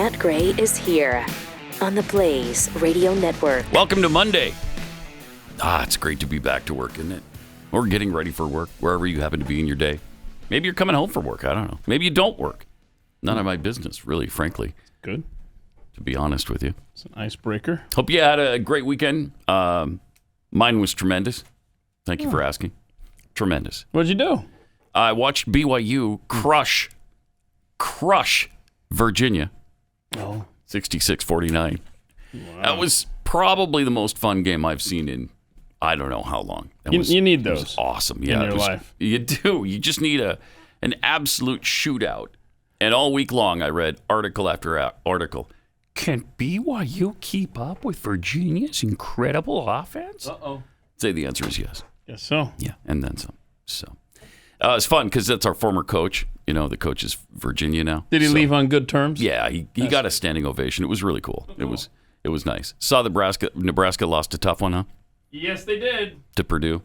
Matt Gray is here on the Blaze Radio Network. Welcome to Monday. It's great to be back to work, isn't it? Or getting ready for work, wherever you happen to be in your day. Maybe you're coming home from work. I don't know. Maybe you don't work. None of my business, really, frankly. Good. To be honest with you. It's an icebreaker. Hope you had a great weekend. Mine was tremendous. Thank you for asking. Tremendous. What'd you do? I watched BYU crush Virginia. Oh. 66-49. Wow. That was probably the most fun game I've seen in I don't know how long. You need those. It was awesome. Yeah, in your life. You do. You just need an absolute shootout. And all week long, I read article after article. Can BYU keep up with Virginia's incredible offense? Uh-oh. Say the answer is yes. Guess so. Yeah, and then some. So it's fun because that's our former coach. You know, the coach is Virginia now. Did he leave on good terms? Yeah, he got a standing ovation. It was really cool. It was nice. Saw Nebraska lost a tough one, huh? Yes, they did. To Purdue.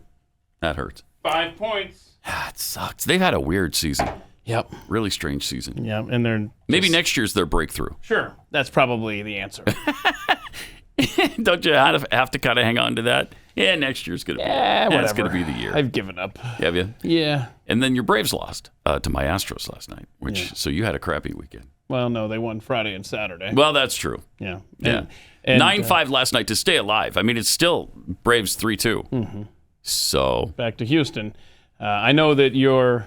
That hurts. 5 points. It sucks. They've had a weird season. Yep. Really strange season. Yeah, and they're maybe next year's their breakthrough. Sure, that's probably the answer. Don't you have to kind of hang on to that? Yeah, next year's gonna be. Whatever. It's gonna be the year. I've given up. Have you? Yeah. And then your Braves lost to my Astros last night, so you had a crappy weekend. Well, no, they won Friday and Saturday. Well, that's true. Yeah. Yeah. 9-5 last night to stay alive. I mean, it's still Braves 3-2. Mm-hmm. So back to Houston. I know that you're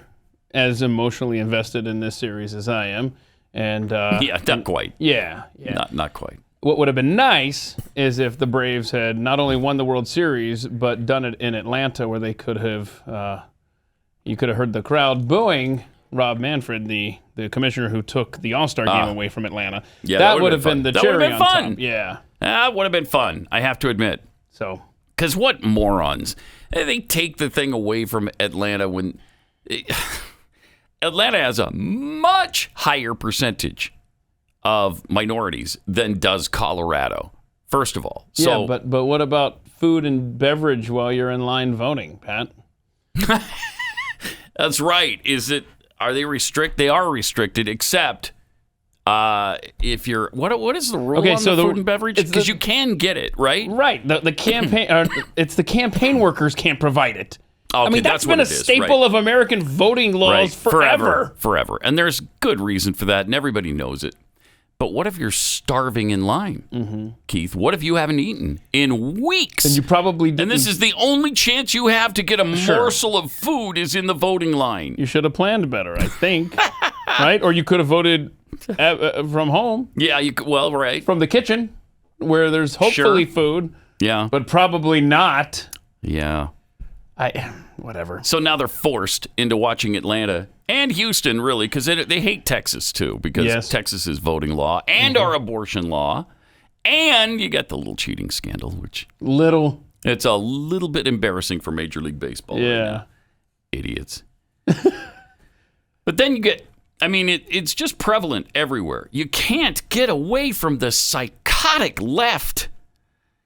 as emotionally invested in this series as I am, and yeah, not quite. Yeah. Not quite. What would have been nice is if the Braves had not only won the World Series, but done it in Atlanta, where they could have, you could have heard the crowd booing Rob Manfred, the commissioner who took the All-Star game away from Atlanta. Yeah, that would have been the cherry on fun. top. Yeah. That would have been fun, I have to admit. So, because what morons. They take the thing away from Atlanta when Atlanta has a much higher percentage of minorities than does Colorado, first of all. So, yeah, but what about food and beverage while you're in line voting, Pat? That's right. Are they restricted? They are restricted, except if you're what is the rule on the food and beverage? Because you can get it, right? Right. The campaign it's the campaign workers can't provide it. Okay, I mean, that's been a staple of American voting laws forever. And there's good reason for that, and everybody knows it. But what if you're starving in line, Keith? What if you haven't eaten in weeks? And you probably didn't. And this is the only chance you have to get a morsel of food is in the voting line. You should have planned better, I think. Right? Or you could have voted from home. Yeah, right. From the kitchen, where there's hopefully food. Yeah. But probably not. Yeah. Whatever. So now they're forced into watching Atlanta and Houston, really, because they hate Texas, too, because Texas's voting law and our abortion law. And you got the little cheating scandal, which... It's a little bit embarrassing for Major League Baseball. Yeah. Right now. Idiots. But then you get... I mean, it's just prevalent everywhere. You can't get away from the psychotic left.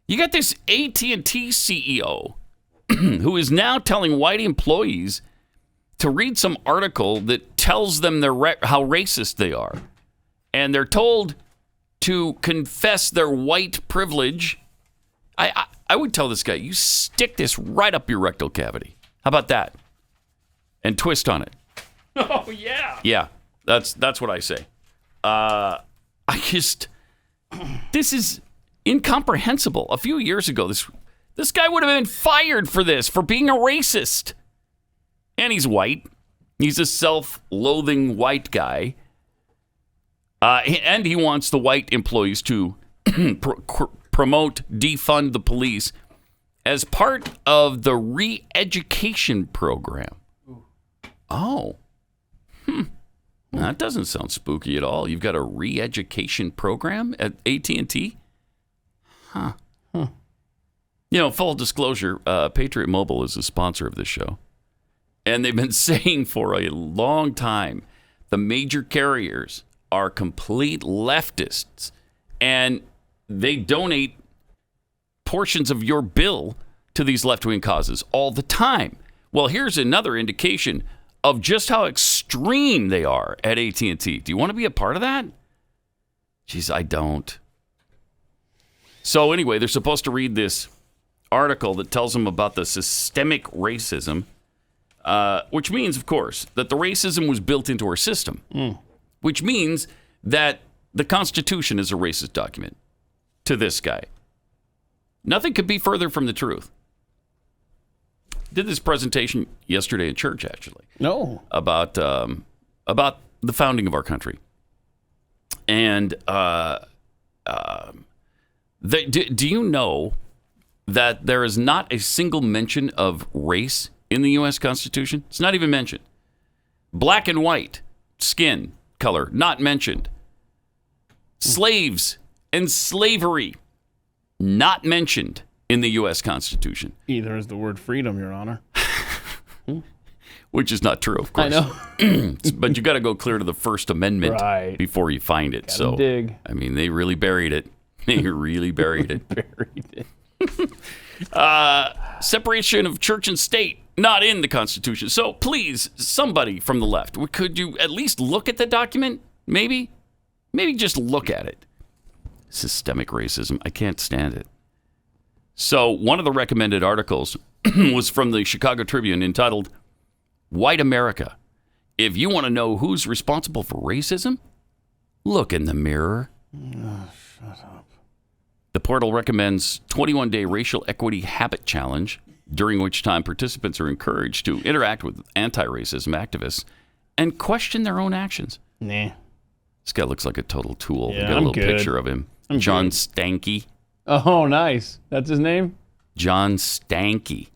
You got this AT&T CEO who is now telling white employees to read some article that tells them how racist they are. And they're told to confess their white privilege. I would tell this guy, you stick this right up your rectal cavity. How about that? And twist on it. Oh, yeah. Yeah, that's what I say. This is incomprehensible. A few years ago, this guy would have been fired for being a racist. And he's white. He's a self-loathing white guy. And he wants the white employees to promote defund the police as part of the re-education program. Oh. That doesn't sound spooky at all. You've got a re-education program at AT&T? Huh. You know, full disclosure, Patriot Mobile is a sponsor of this show. And they've been saying for a long time, the major carriers are complete leftists. And they donate portions of your bill to these left-wing causes all the time. Well, here's another indication of just how extreme they are at AT&T. Do you want to be a part of that? Jeez, I don't. So anyway, they're supposed to read this article that tells them about the systemic racism, which means, of course, that the racism was built into our system, which means that the Constitution is a racist document to this guy. Nothing could be further from the truth. Did this presentation yesterday in church, actually. No. About the founding of our country. And do you know that there is not a single mention of race in the U.S. Constitution? It's not even mentioned. Black and white, skin color, not mentioned. Slaves and slavery, not mentioned in the U.S. Constitution. Either is the word freedom, Your Honor. Which is not true, of course. I know. But you got to go clear to the First Amendment before you find it. Gotta dig. I mean, they really buried it. They really buried it. Buried it. Separation of church and state, not in the Constitution. So please, somebody from the left, could you at least look at the document? Maybe just look at it. Systemic racism. I can't stand it. So one of the recommended articles was from the Chicago Tribune entitled, White America. If you want to know who's responsible for racism, look in the mirror. Oh, shut up. The portal recommends 21-day racial equity habit challenge, during which time participants are encouraged to interact with anti-racism activists and question their own actions. Nah. This guy looks like a total tool. Yeah, We got a I'm little good. picture of him. I'm John good. Stanky. Oh, nice. That's his name? John Stanky.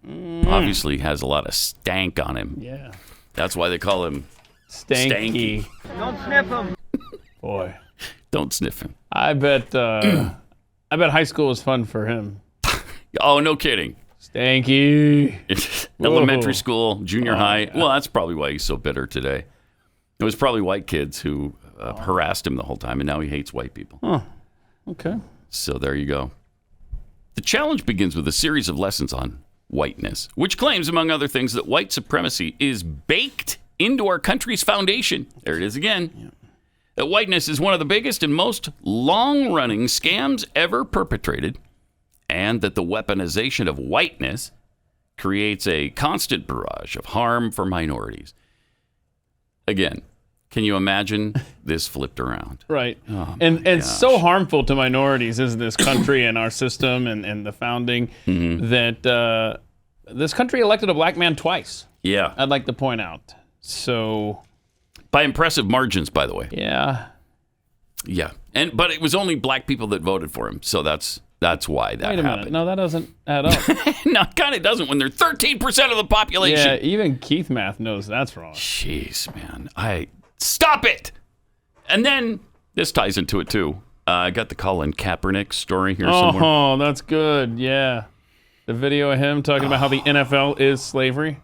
Obviously has a lot of stank on him. Yeah. That's why they call him Stanky. Don't sniff them. Boy. Don't Sniff Him. I bet high school was fun for him. Oh, no kidding. Stanky. Elementary Whoa. school, junior high. Well, that's probably why he's so bitter today. It was probably white kids who harassed him the whole time, and now he hates white people. Huh. Okay. So there you go. The challenge begins with a series of lessons on whiteness, which claims, among other things, that white supremacy is baked into our country's foundation. There it is again. Yeah. That whiteness is one of the biggest and most long-running scams ever perpetrated, and that the weaponization of whiteness creates a constant barrage of harm for minorities. Again, can you imagine this flipped around? Right. Oh, and so harmful to minorities is this country and our system and the founding that this country elected a black man twice. Yeah. I'd like to point out. So, by impressive margins, by the way. yeah. Yeah. But it was only black people that voted for him. So that's why that Wait a happened. minute. No, that doesn't add up. No, it kind of doesn't when they're 13% of the population. Yeah, even Keith Math knows that's wrong. Jeez, man. Stop it! And then, this ties into it, too. I got the Colin Kaepernick story here somewhere. Oh, that's good. Yeah. The video of him talking about how the NFL is slavery.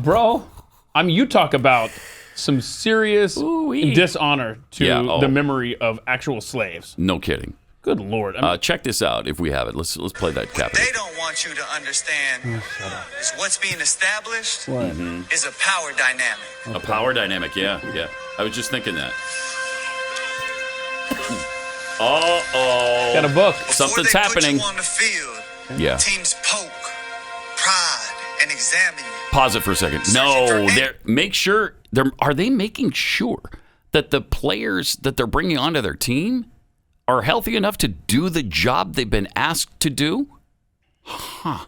Bro, you talk about some serious Ooh-wee. dishonor to Yeah, the memory of actual slaves. No kidding. Good Lord. Check this out if we have it. Let's play that What they Kaepernick. don't want you to understand is what's being established What? is a power dynamic. A power dynamic, yeah. I was just thinking that. Uh-oh. Got a book. Something's Before they happening. Put you on the field, Yeah. teams poke, prod, and examine you. Pause it for a second. No, are they making sure that the players that they're bringing onto their team are healthy enough to do the job they've been asked to do? Huh.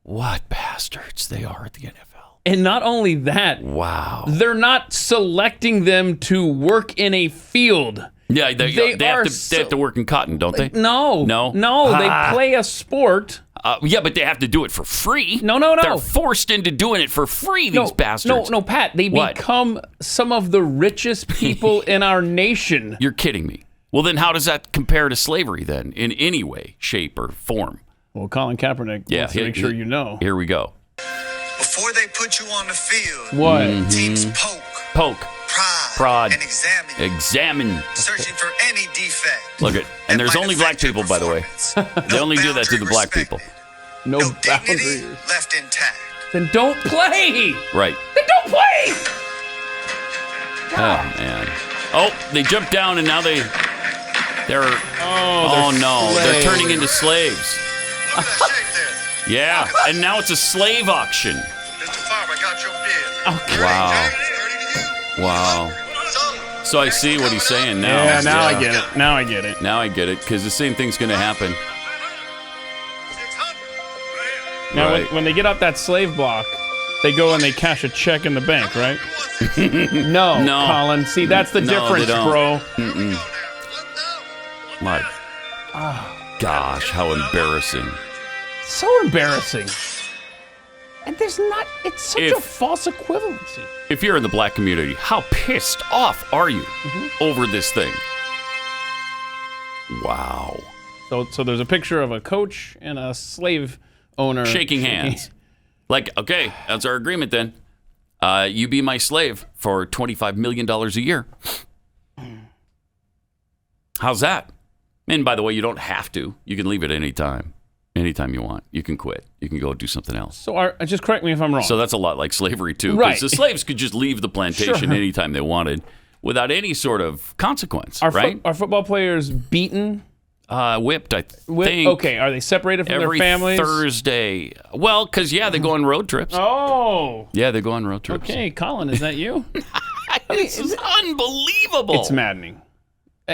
What bastards they are at the NFL. And not only that, Wow. they're not selecting them to work in a field. Yeah, they are have to work in cotton, don't they? No. No? They play a sport. Yeah, but they have to do it for free. No. They're forced into doing it for free, these bastards. No, Pat. They What? become some of the richest people in our nation. You're kidding me. Well, then how does that compare to slavery then, in any way, shape, or form? Well, Colin Kaepernick wants to make sure you know. Here we go. Before they put you on the field, What? teams poke, Poke, prod, and examine you, examine. searching for any defect. Look at, and there's that might only black affect your people, by the way. performance. They only do that to the boundary black respected. people. No No dignity boundaries. left intact. Then don't play. Right. Then don't play. Oh, man. Oh, they jumped down and now they're no, they're turning into slaves. Look at that shape there. Yeah, and now it's a slave auction. Mr. Farmer got your bid. Okay. Wow. It's 30 to you. Wow. So I see what he's saying now. Yeah, now I get it. Now I get it. Now I get it, because the same thing's going to happen. 600. Now, Right. when they get off that slave block, they go and they cash a check in the bank, right? No, No. Colin. See, that's the No, difference, they don't. bro. My gosh, how embarrassing. So embarrassing. And there's not, it's such a false equivalency. If you're in the black community, how pissed off are you over this thing? Wow. So there's a picture of a coach and a slave owner Shaking hands. Like, okay, that's our agreement then. You be my slave for $25 million a year. How's that? And by the way, you don't have to. You can leave at any time. Anytime you want. You can quit. You can go do something else. So just correct me if I'm wrong. So that's a lot like slavery, too. Right. Because the slaves could just leave the plantation Sure. anytime they wanted without any sort of consequence, are right? are football players beaten? Whipped, I With, think. okay, are they separated from Every their families? Thursday. Well, because, yeah, they go on road trips. Oh. Yeah, they go on road trips. Okay, Colin, is that you? This is unbelievable. It's maddening.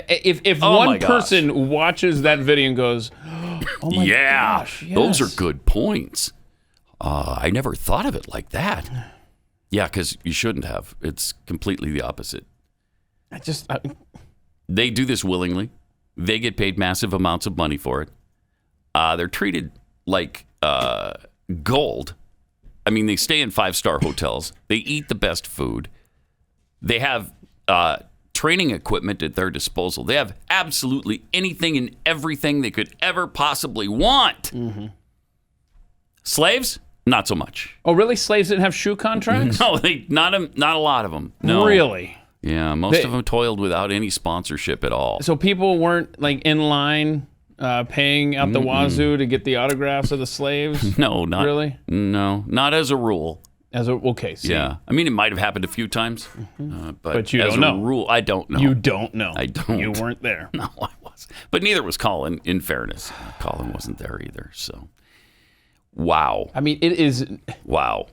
If Oh my one gosh. person watches that video and goes, "Oh my Yeah, gosh, yes. those are good points. I never thought of it like that. Yeah, because you shouldn't have. It's completely the opposite. They do this willingly. They get paid massive amounts of money for it. They're treated like gold. I mean, they stay in 5-star hotels. They eat the best food. They have training equipment at their disposal. They have absolutely anything and everything they could ever possibly want. Mm-hmm. Slaves, not so much. Oh, really? Slaves didn't have shoe contracts? No, not a lot of them. No. Really? Yeah, most of them toiled without any sponsorship at all. So people weren't like in line paying out the wazoo to get the autographs of the slaves? No, not Really? No, not as a rule. Okay, see. Yeah, I mean, it might have happened a few times, But you as don't a know. rule, I don't know. You don't know. I don't. You weren't there. No, I was, but neither was Colin. In fairness, Colin wasn't there either. So, wow, I mean, it is. wow.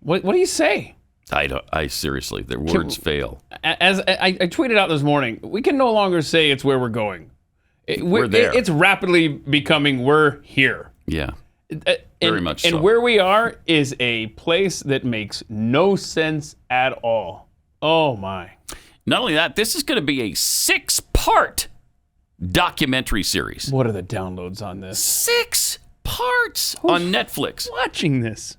What do you say? I seriously, their words fail. As I tweeted out this morning, we can no longer say it's where we're going. We're there. It's rapidly becoming we're here. Yeah, And- very much so. And where we are is a place that makes no sense at all. Oh my. Not only that, this is going to be a 6-part documentary series. What are the downloads on this? 6 parts on Netflix. Watching this.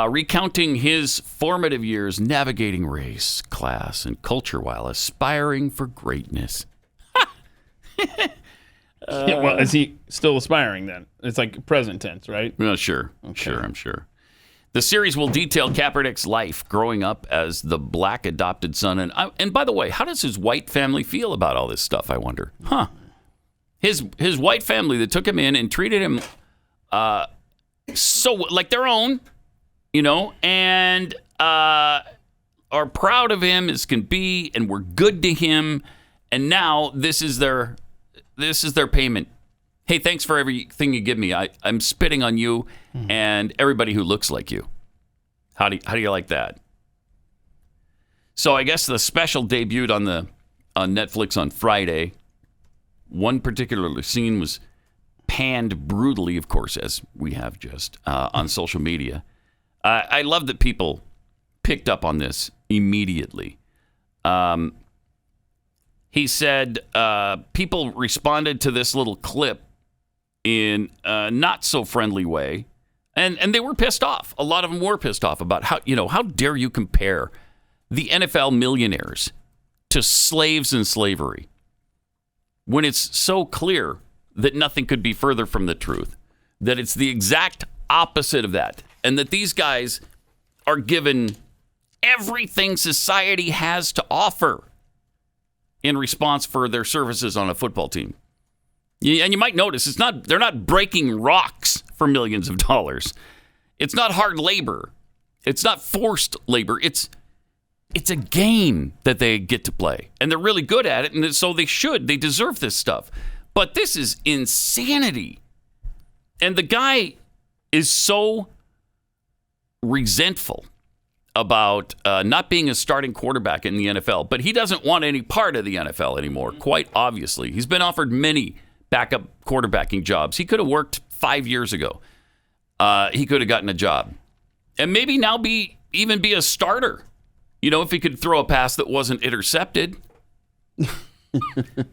Recounting his formative years navigating race, class, and culture while aspiring for greatness. Yeah, well, is he still aspiring then? It's like present tense, right? Well, sure. Sure, I'm sure. The series will detail Kaepernick's life growing up as the black adopted son. And by the way, how does his white family feel about all this stuff, I wonder? Huh. His white family that took him in and treated him so like their own, you know, and are proud of him as can be and were good to him. And now this is their payment. Hey, thanks for everything you give me. I'm spitting on you and everybody who looks like you. How do you like that? So I guess the special debuted on Netflix on Friday. One particular scene was panned brutally, of course, as we have just on social media. I love that people picked up on this immediately. He said people responded to this little clip in a not so friendly way, and they were pissed off. A lot of them were pissed off about how dare you compare the NFL millionaires to slaves in slavery when it's so clear that nothing could be further from the truth, that it's the exact opposite of that, and that these guys are given everything society has to offer in response for their services on a football team. And you might notice they're not breaking rocks for millions of dollars. It's not hard labor. It's not forced labor. It's It's a game that they get to play, and they're really good at it, and so they should. They deserve this stuff. But this is insanity. And the guy is so resentful about not being a starting quarterback in the NFL, but he doesn't want any part of the NFL anymore, quite obviously. He's been offered many backup quarterbacking jobs. He could have worked 5 years ago. He could have gotten a job. And maybe now even be a starter. You know, if he could throw a pass that wasn't intercepted.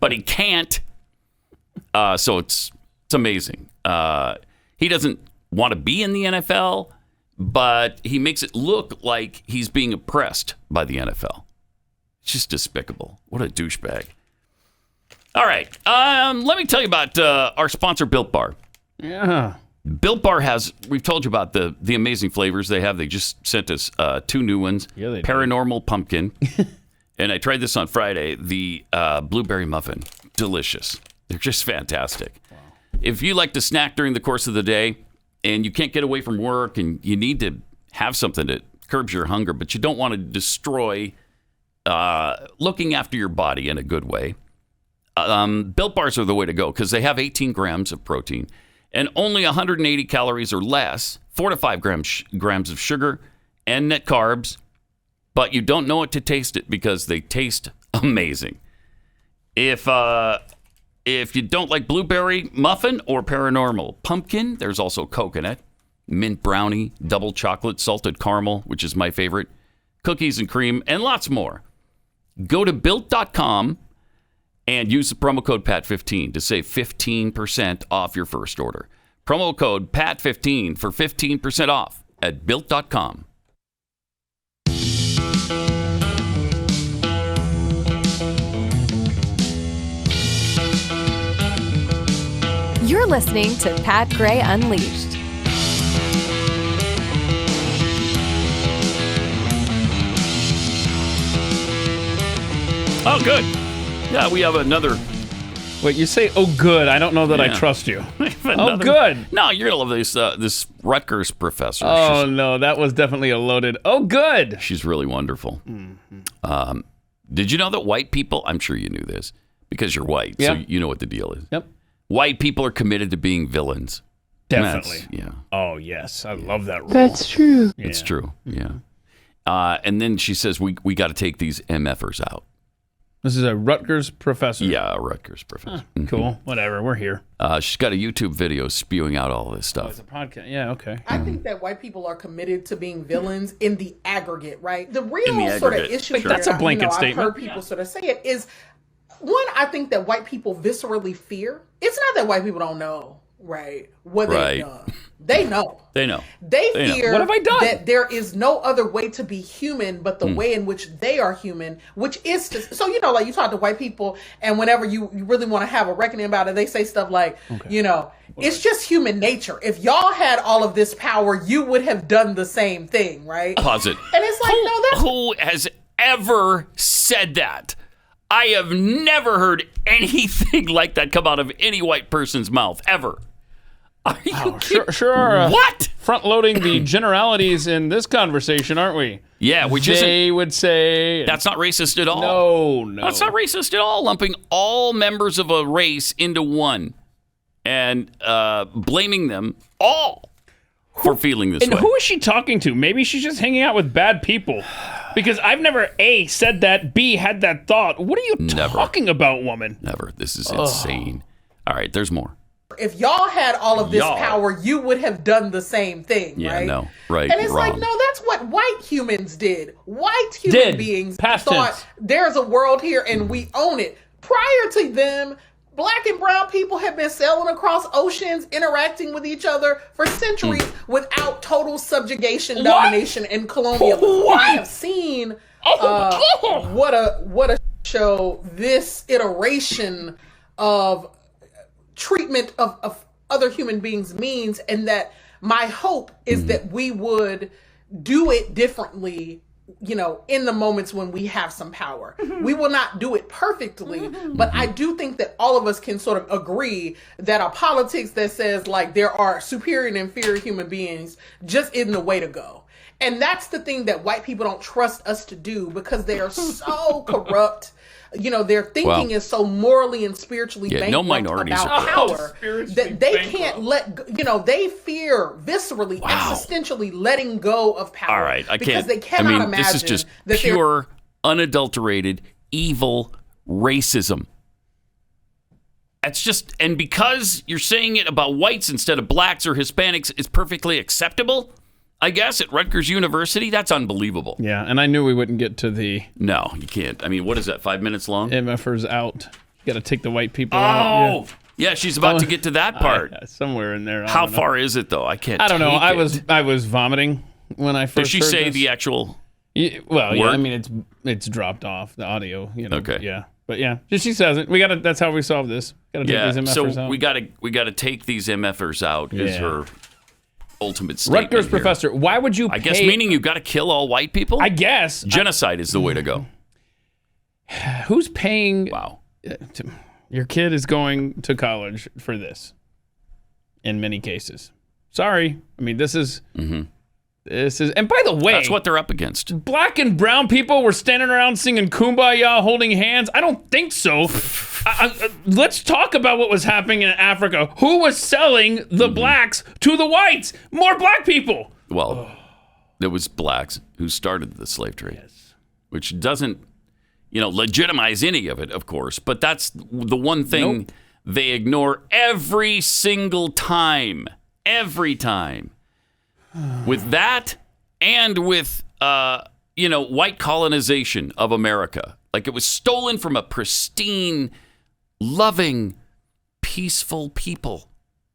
But he can't. So it's amazing. He doesn't want to be in the NFL, but he makes it look like he's being oppressed by the NFL. It's just despicable. What a douchebag. All right. Let me tell you about our sponsor, Built Bar. Yeah. Built Bar we've told you about the amazing flavors they have. They just sent us 2 new ones. Yeah, they did. Paranormal Pumpkin. And I tried this on Friday. The Blueberry Muffin. Delicious. They're just fantastic. Wow. If you like to snack during the course of the day and you can't get away from work and you need to have something that curbs your hunger, but you don't want to destroy looking after your body in a good way, Built Bars are the way to go because they have 18 grams of protein and only 180 calories or less, 4 to 5 grams of sugar and net carbs, but you don't know it to taste it because they taste amazing. If you don't like blueberry muffin or paranormal pumpkin, there's also coconut, mint brownie, double chocolate, salted caramel, which is my favorite, cookies and cream, and lots more. Go to Built.com and use the promo code PAT15 to save 15% off your first order. Promo code PAT15 for 15% off at Built.com. You're listening to Pat Gray Unleashed. Oh, good. Yeah, we have another. Wait, you say, oh, good. I don't know that I trust you. Oh, good. No, you're going to love this Rutgers professor. Oh, no, that was definitely a loaded, oh, good. She's really wonderful. Mm-hmm. Did you know that white people, I'm sure you knew this, because you're white, so you know what the deal is. Yep. White people are committed to being villains. Definitely. Yeah. Oh, yes. I love that rule. That's true. Yeah. It's true. Yeah. And then she says, we got to take these MFers out. This is a Rutgers professor. Yeah, a Rutgers professor. Huh, cool. Whatever. We're here. She's got a YouTube video spewing out all this stuff. Oh, it's a podcast. Yeah, okay. I think that white people are committed to being villains in the aggregate, right? The real the sort of aggregate, issue sure. That's a blanket I've statement. heard people sort of say it is, one, I think that white people viscerally fear. It's not that white people don't know, right, what they've done. They know. They know. They fear What have I done? that there is no other way to be human but the way in which they are human, which is to, so, you know, like you talk to white people and whenever you really want to have a reckoning about it, they say stuff like, you know, it's just human nature. If y'all had all of this power, you would have done the same thing, right? Pause it. And it's like, no, that's... Who has ever said that? I have never heard anything like that come out of any white person's mouth, ever. Are you kidding? Sure. What? Front loading the generalities in this conversation, aren't we? Yeah, which they would say that's not racist at all. No. That's not racist at all. Lumping all members of a race into one and blaming them all for feeling this way. And who is she talking to? Maybe she's just hanging out with bad people. Because I've never, A, said that, B, had that thought. What are you talking about, woman? Never. This is insane. All right, there's more. If y'all had all of this power, you would have done the same thing, right? Yeah, no, right, And it's wrong. like, no, that's what white humans did. White human beings Past thought tense. there's a world here and we own it. Prior to them, black and brown people have been sailing across oceans, interacting with each other for centuries without total subjugation, domination, and colonialism. What? I have seen what a show this iteration of treatment of other human beings means, and that my hope is that we would do it differently in the moments when we have some power. We will not do it perfectly, but I do think that all of us can sort of agree that a politics that says like there are superior and inferior human beings just isn't the way to go. And that's the thing that white people don't trust us to do because they are so corrupt. Their thinking is so morally and spiritually bankrupt no minorities about are power that they can't they fear viscerally, existentially letting go of power. All right, I can't. Because they cannot imagine this is just that pure, unadulterated, evil racism. That's just, and because you're saying it about whites instead of blacks or Hispanics, it's perfectly acceptable. I guess at Rutgers University, that's unbelievable. Yeah, and I knew we wouldn't get to the... No, you can't. I mean, what is that, 5 minutes long? MFers out. You got to take the white people out. Yeah, she's about to get to that part. Somewhere in there. How far is it, though? I can't I don't know. take I was vomiting when I first Does she heard say this. the actual Well, yeah, word? I mean, it's dropped off, the audio. Okay. Yeah. But yeah, she says it. That's how we solve this. Got to take these MFers so out. we got to take these MFers out is her ultimate statement. Rutgers here. professor, why would you I guess meaning you got to kill all white people? I guess. Genocide is the way to go. Who's paying? Wow. Your kid is going to college for this in many cases. Sorry. I mean, this is, and by the way, That's what they're up against. black and brown people were standing around singing Kumbaya, holding hands. I don't think so. Let's talk about what was happening in Africa. Who was selling the blacks to the whites? More black people. Well, it was blacks who started the slave trade, which doesn't, legitimize any of it, of course. But that's the one thing they ignore every single time. Every time. With that and with, white colonization of America. Like it was stolen from a pristine, loving, peaceful people,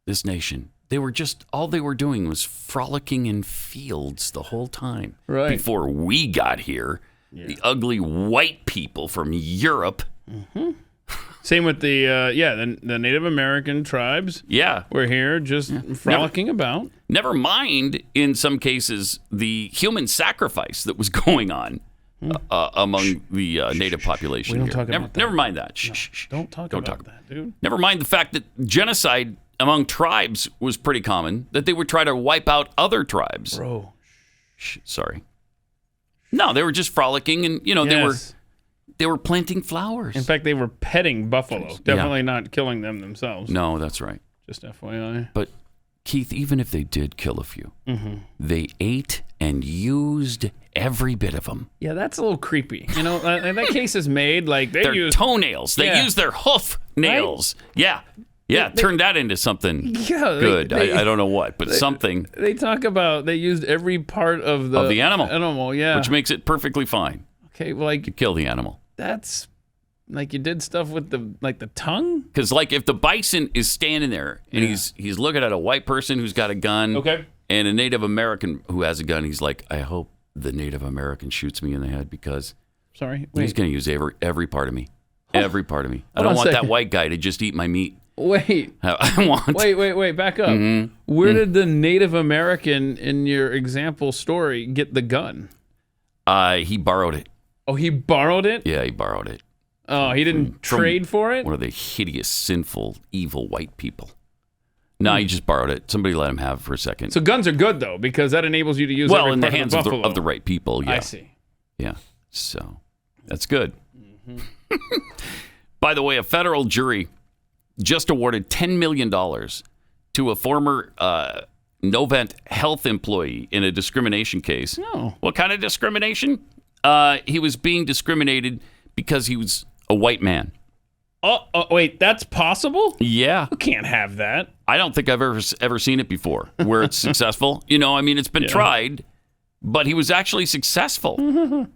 this nation. They were just, all they were doing was frolicking in fields the whole time. Right. Before we got here. The ugly white people from Europe. Same with the Native American tribes. Yeah. Were here just frolicking about. Never mind, in some cases, the human sacrifice that was going on among the native population. We don't here. talk about that. Never mind that. Don't talk about that, dude. Never mind the fact that genocide among tribes was pretty common, that they would try to wipe out other tribes. Bro. Sorry. No, they were just frolicking and, they were planting flowers. In fact, they were petting buffalo. Definitely not killing them themselves. No, that's right. Just FYI. But, Keith, even if they did kill a few, they ate and used every bit of them. Yeah, that's a little creepy. That case is made like they Their use toenails. They use their hoof nails. Right? Yeah. Turn that into something good. I don't know what, but something. They talk about they used every part of the animal. Animal, yeah. Which makes it perfectly fine. Okay, well, to kill the animal. That's like you did stuff with the tongue? Because if the bison is standing there and he's looking at a white person who's got a gun, and a Native American who has a gun, he's like, I hope the Native American shoots me in the head because he's going to use every part of me. Every part of me. I don't want that white guy to just eat my meat. Wait. I want. Wait. Back up. Where did the Native American in your example story get the gun? He borrowed it. Oh, he borrowed it? Yeah, he borrowed it. Oh, he didn't trade for it? One of the hideous, sinful, evil white people. No, he just borrowed it. Somebody let him have it for a second. So guns are good, though, because that enables you to use every in the part hands of of the right people, yeah. I see. Yeah, so that's good. By the way, a federal jury just awarded $10 million to a former Novant Health employee in a discrimination case. No. What kind of discrimination? He was being discriminated because he was a white man. Oh, wait, that's possible? Yeah. You can't have that. I don't think I've ever seen it before where it's successful. It's been tried, but he was actually successful.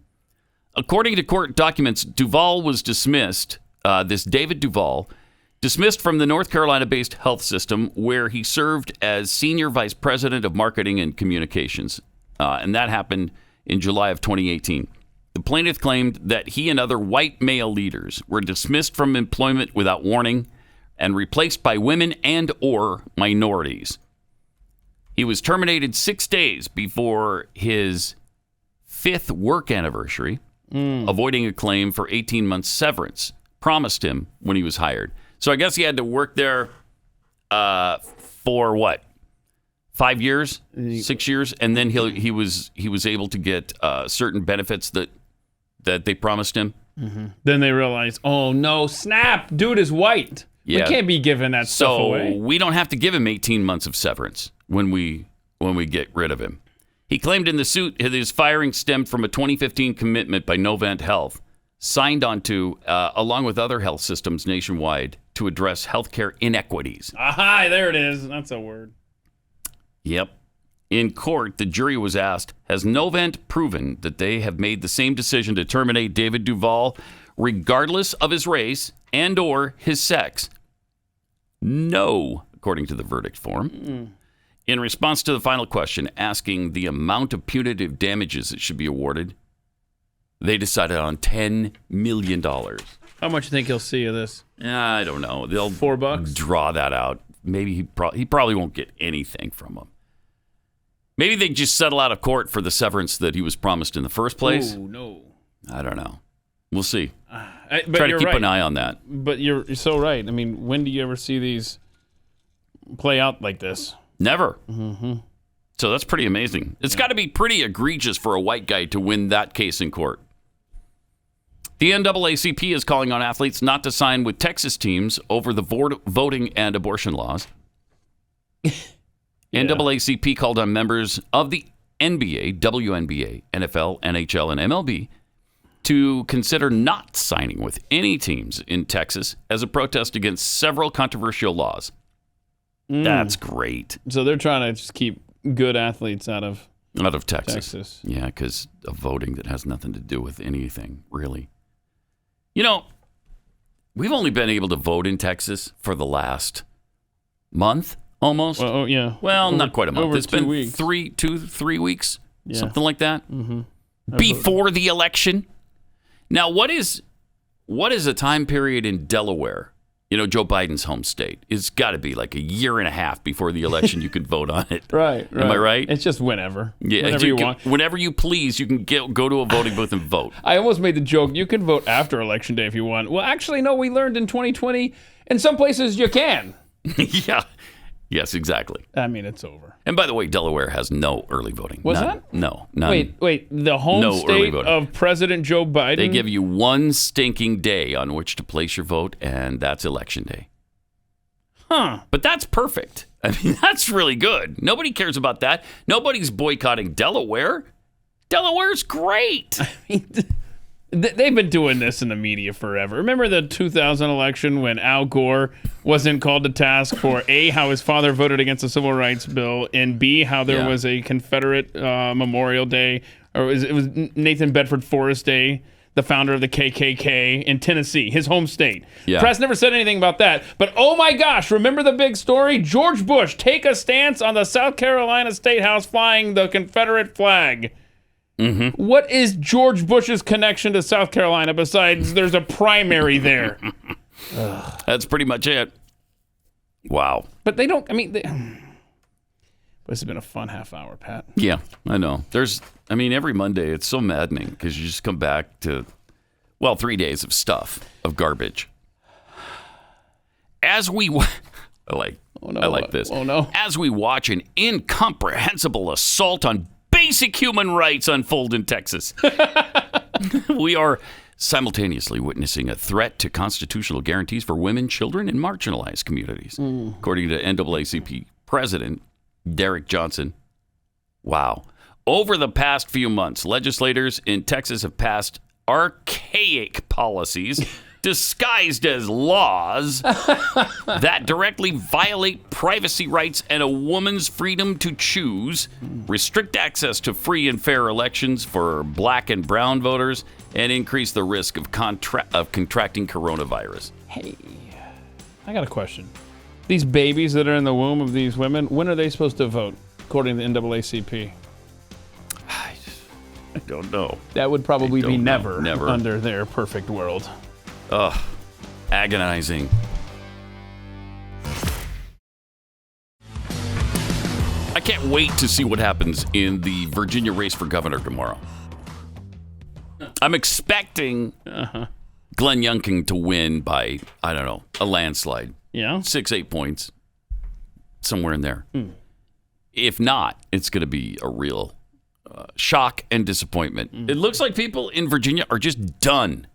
According to court documents, Duvall was dismissed, this David Duvall, dismissed from the North Carolina-based health system where he served as senior vice president of marketing and communications. And that happened in July of 2018. The plaintiff claimed that he and other white male leaders were dismissed from employment without warning and replaced by women and or minorities. He was terminated 6 days before his fifth work anniversary, avoiding a claim for 18 months severance promised him when he was hired. So I guess he had to work there for what? 5 years, 6 years, and then he was able to get certain benefits that they promised him. Then they realized, oh no, snap, dude is white. Yeah. We can't be giving that stuff away. So we don't have to give him 18 months of severance when we get rid of him. He claimed in the suit his firing stemmed from a 2015 commitment by Novant Health, signed onto along with other health systems nationwide to address healthcare inequities. Aha, there it is. That's a word. Yep. In court, the jury was asked, has Novant proven that they have made the same decision to terminate David Duval regardless of his race and or his sex? No, according to the verdict form. In response to the final question, asking the amount of punitive damages that should be awarded, they decided on $10 million. How much do you think he'll see of this? I don't know. They'll $4? Draw that out. Maybe he probably won't get anything from them. Maybe they just settle out of court for the severance that he was promised in the first place. Oh, no. I don't know. We'll see. But Try to you're keep right. an eye on that. But you're so right. I mean, when do you ever see these play out like this? Never. So that's pretty amazing. It's got to be pretty egregious for a white guy to win that case in court. The NAACP is calling on athletes not to sign with Texas teams over the voting and abortion laws. NAACP called on members of the NBA, WNBA, NFL, NHL, and MLB to consider not signing with any teams in Texas as a protest against several controversial laws. That's great. So they're trying to just keep good athletes out of Texas. Yeah, because of voting that has nothing to do with anything, really. You know, we've only been able to vote in Texas for the last month, almost. Well, yeah. Well, not quite a month. Over It's 2 been weeks. 3 weeks, Yeah. something like that. Before the election. Now, what is a time period in Delaware? You know, Joe Biden's home state. It's got to be like a year and a half before the election you could vote on it. Right. Am I right? It's just whenever. Yeah, Whenever you want. Whenever you please, you can go to a voting booth and vote. I almost made the joke, you can vote after Election Day if you want. Well, actually, no, we learned in 2020, in some places you can. Yeah. Yes, exactly. I mean, it's over. And by the way, Delaware has no early voting. Was None. that? No. None. Wait. The home No early state voting. of President Joe Biden? They give you one stinking day on which to place your vote, and that's Election Day. Huh. But that's perfect. I mean, that's really good. Nobody cares about that. Nobody's boycotting Delaware. Delaware's great. They've been doing this in the media forever. Remember the 2000 election when Al Gore wasn't called to task for A, how his father voted against the Civil Rights Bill, and B, how there was a Confederate Memorial Day, or it was Nathan Bedford Forrest Day, the founder of the KKK in Tennessee, his home state. Yeah. Press never said anything about that. But oh my gosh, remember the big story? George Bush take a stance on the South Carolina State House flying the Confederate flag. Mm-hmm. What is George Bush's connection to South Carolina besides there's a primary there? That's pretty much it. Wow. But they don't, I mean, this has been a fun half hour, Pat. Yeah, I know. Every Monday it's so maddening because you just come back to, 3 days of stuff, of garbage. As we, I like this. Oh no. As we watch an incomprehensible assault on basic human rights unfold in Texas, we are simultaneously witnessing a threat to constitutional guarantees for women, children, and marginalized communities, according to NAACP President Derek Johnson. Wow. Over the past few months, legislators in Texas have passed archaic policies disguised as laws that directly violate privacy rights and a woman's freedom to choose, restrict access to free and fair elections for black and brown voters, and increase the risk of contracting coronavirus. Hey, I got a question. These babies that are in the womb of these women, when are they supposed to vote, according to the NAACP? I don't know. That would probably be never Never. under their perfect world. Ugh, agonizing. I can't wait to see what happens in the Virginia race for governor tomorrow. I'm expecting Glenn Youngkin to win by, I don't know, a landslide. Yeah. 6-8 points. Somewhere in there. If not, it's going to be a real shock and disappointment. It looks like people in Virginia are just done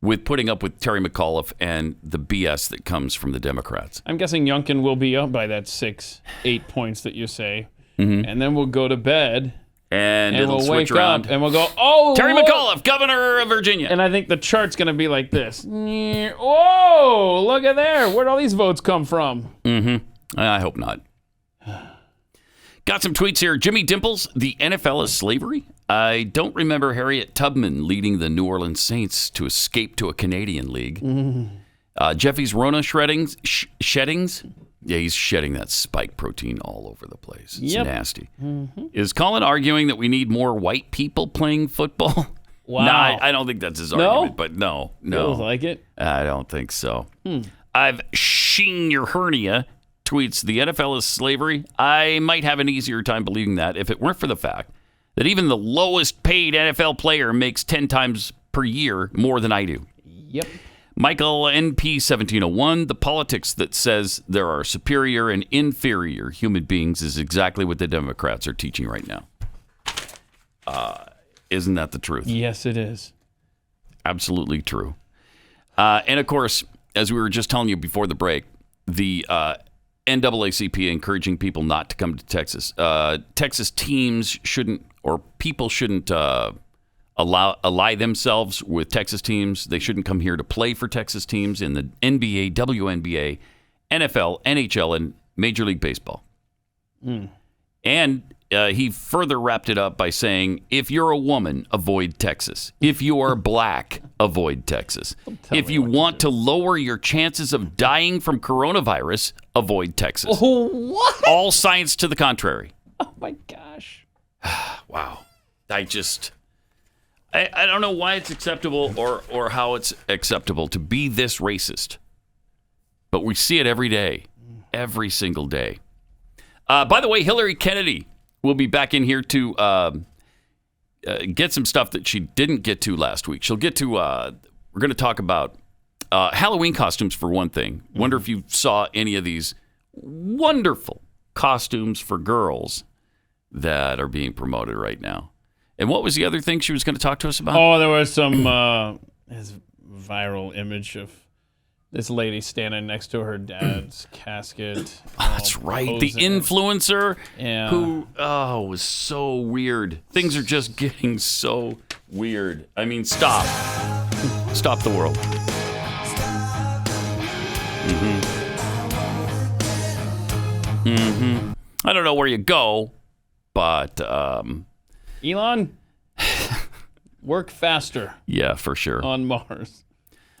with putting up with Terry McAuliffe and the BS that comes from the Democrats. I'm guessing Youngkin will be up by that 6-8 points that you say. And then we'll go to bed. And it'll we'll switch wake around. up and we'll go, oh, Terry look. McAuliffe, governor of Virginia. And I think the chart's going to be like this. Whoa, look at there. Where'd all these votes come from? I hope not. Got some tweets here. Jimmy Dimples, the NFL is slavery. I don't remember Harriet Tubman leading the New Orleans Saints to escape to a Canadian league. Jeffy's Rona sheddings. Yeah, he's shedding that spike protein all over the place. It's nasty. Is Colin arguing that we need more white people playing football? Wow. No, I don't think that's his argument, but no. Feels like it. I don't think so. I've seen your hernia. Tweets, the NFL is slavery. I might have an easier time believing that if it weren't for the fact that even the lowest paid NFL player makes 10 times per year more than I do. Yep. Michael NP 1701, the politics that says there are superior and inferior human beings is exactly what the Democrats are teaching right now. Isn't that the truth? Yes, it is. Absolutely true. And of course, as we were just telling you before the break, the NAACP encouraging people not to come to Texas. Texas teams shouldn't, or people shouldn't ally themselves with Texas teams. They shouldn't come here to play for Texas teams in the NBA, WNBA, NFL, NHL, and Major League Baseball. And he further wrapped it up by saying, if you're a woman, avoid Texas. If you are black, avoid Texas. If you want to lower your chances of dying from coronavirus, avoid Texas. What? All science to the contrary. Oh, my gosh. Wow. I don't know why it's acceptable or how it's acceptable to be this racist. But we see it every day, every single day. By the way, Hilary Kennedy will be back in here to get some stuff that she didn't get to last week. She'll get to, we're going to talk about Halloween costumes for one thing. Wonder if you saw any of these wonderful costumes for girls that are being promoted right now. And what was the other thing she was going to talk to us about? Oh, there was some his viral image of this lady standing next to her dad's casket. That's right. The influencer who, was so weird. Things are just getting so weird. I mean, stop. Stop the world. I don't know where you go, but... Elon, work faster. Yeah, for sure. On Mars.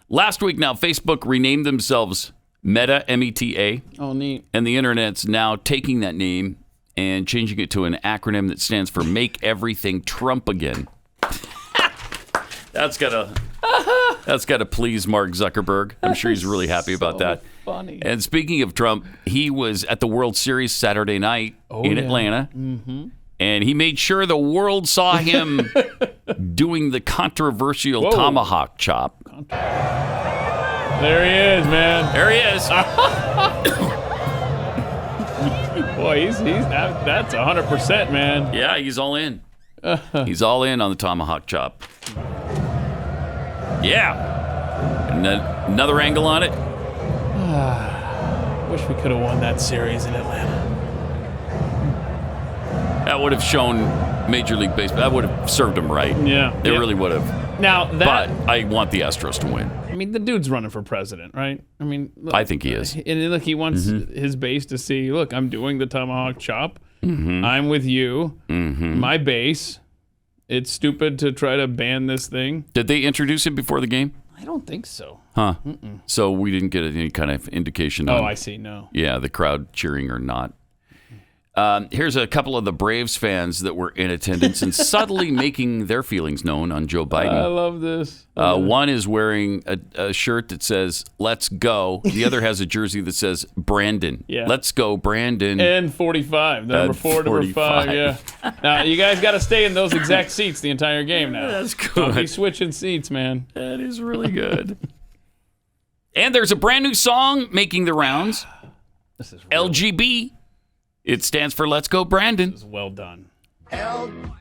Last week now, Facebook renamed themselves Meta, M-E-T-A. Oh, neat. And the internet's now taking that name and changing it to an acronym that stands for Make Everything Trump Again. That's gotta please Mark Zuckerberg. I'm sure he's really happy about that. Funny. And speaking of Trump, he was at the World Series Saturday night in Atlanta. And he made sure the world saw him doing the controversial tomahawk chop. There he is, man. There he is. Boy, that's 100%, man. Yeah, he's all in. He's all in on the tomahawk chop. Yeah. And then another angle on it. Wish we could have won that series in Atlanta. That would have shown Major League Baseball. That would have served him right. Yeah. It really would have. Now But I want the Astros to win. I mean, the dude's running for president, right? I mean, look, I think he is. And look, he wants his base to see, look, I'm doing the tomahawk chop. I'm with you. My base. It's stupid to try to ban this thing. Did they introduce him before the game? I don't think so. Huh. So we didn't get any kind of indication on... Oh, I see. No. Yeah, the crowd cheering or not. Here's a couple of the Braves fans that were in attendance and subtly making their feelings known on Joe Biden. I love this. One is wearing a shirt that says, "Let's go." The other has a jersey that says, "Brandon." Yeah. Let's go, Brandon. And 45. Number 4, number 5. Yeah. Now, you guys got to stay in those exact seats the entire game now. That's good. Don't be switching seats, man. That is really good. And there's a brand new song making the rounds. This is really, LGB. It stands for Let's Go, Brandon. this is well done. LGB.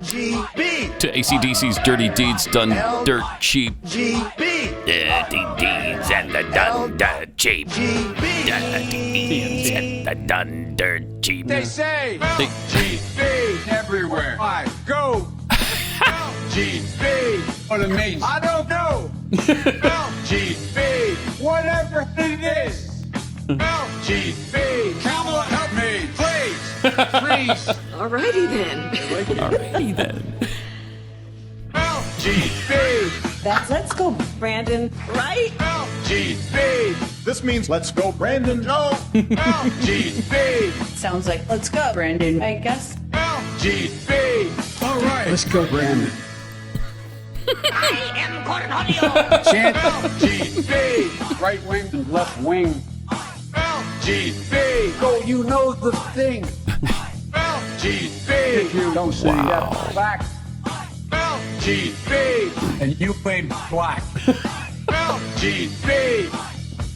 LGB. To AC/DC's Dirty Deeds Done Dirt Cheap. GB. Dirty Deeds and the Done Dirt Cheap. Dirty Deeds and the Done Dirt Cheap. They say LGB everywhere. I go. LGB. What it means? I don't know. LGB. Whatever it is. LGB. Kamala, help me, please. Please. Alrighty then. Alrighty then. LGB. That's Let's Go, Brandon, right? LGB. This means let's go, Brandon. No. LGB. Sounds like Let's Go, Brandon, I guess. LGB. All right. Let's go, Brandon. Chant LGB. Right wing and left wing. LGB. Oh, you know the thing. LGB. You don't say that black LGB. and you ain't black. LGB.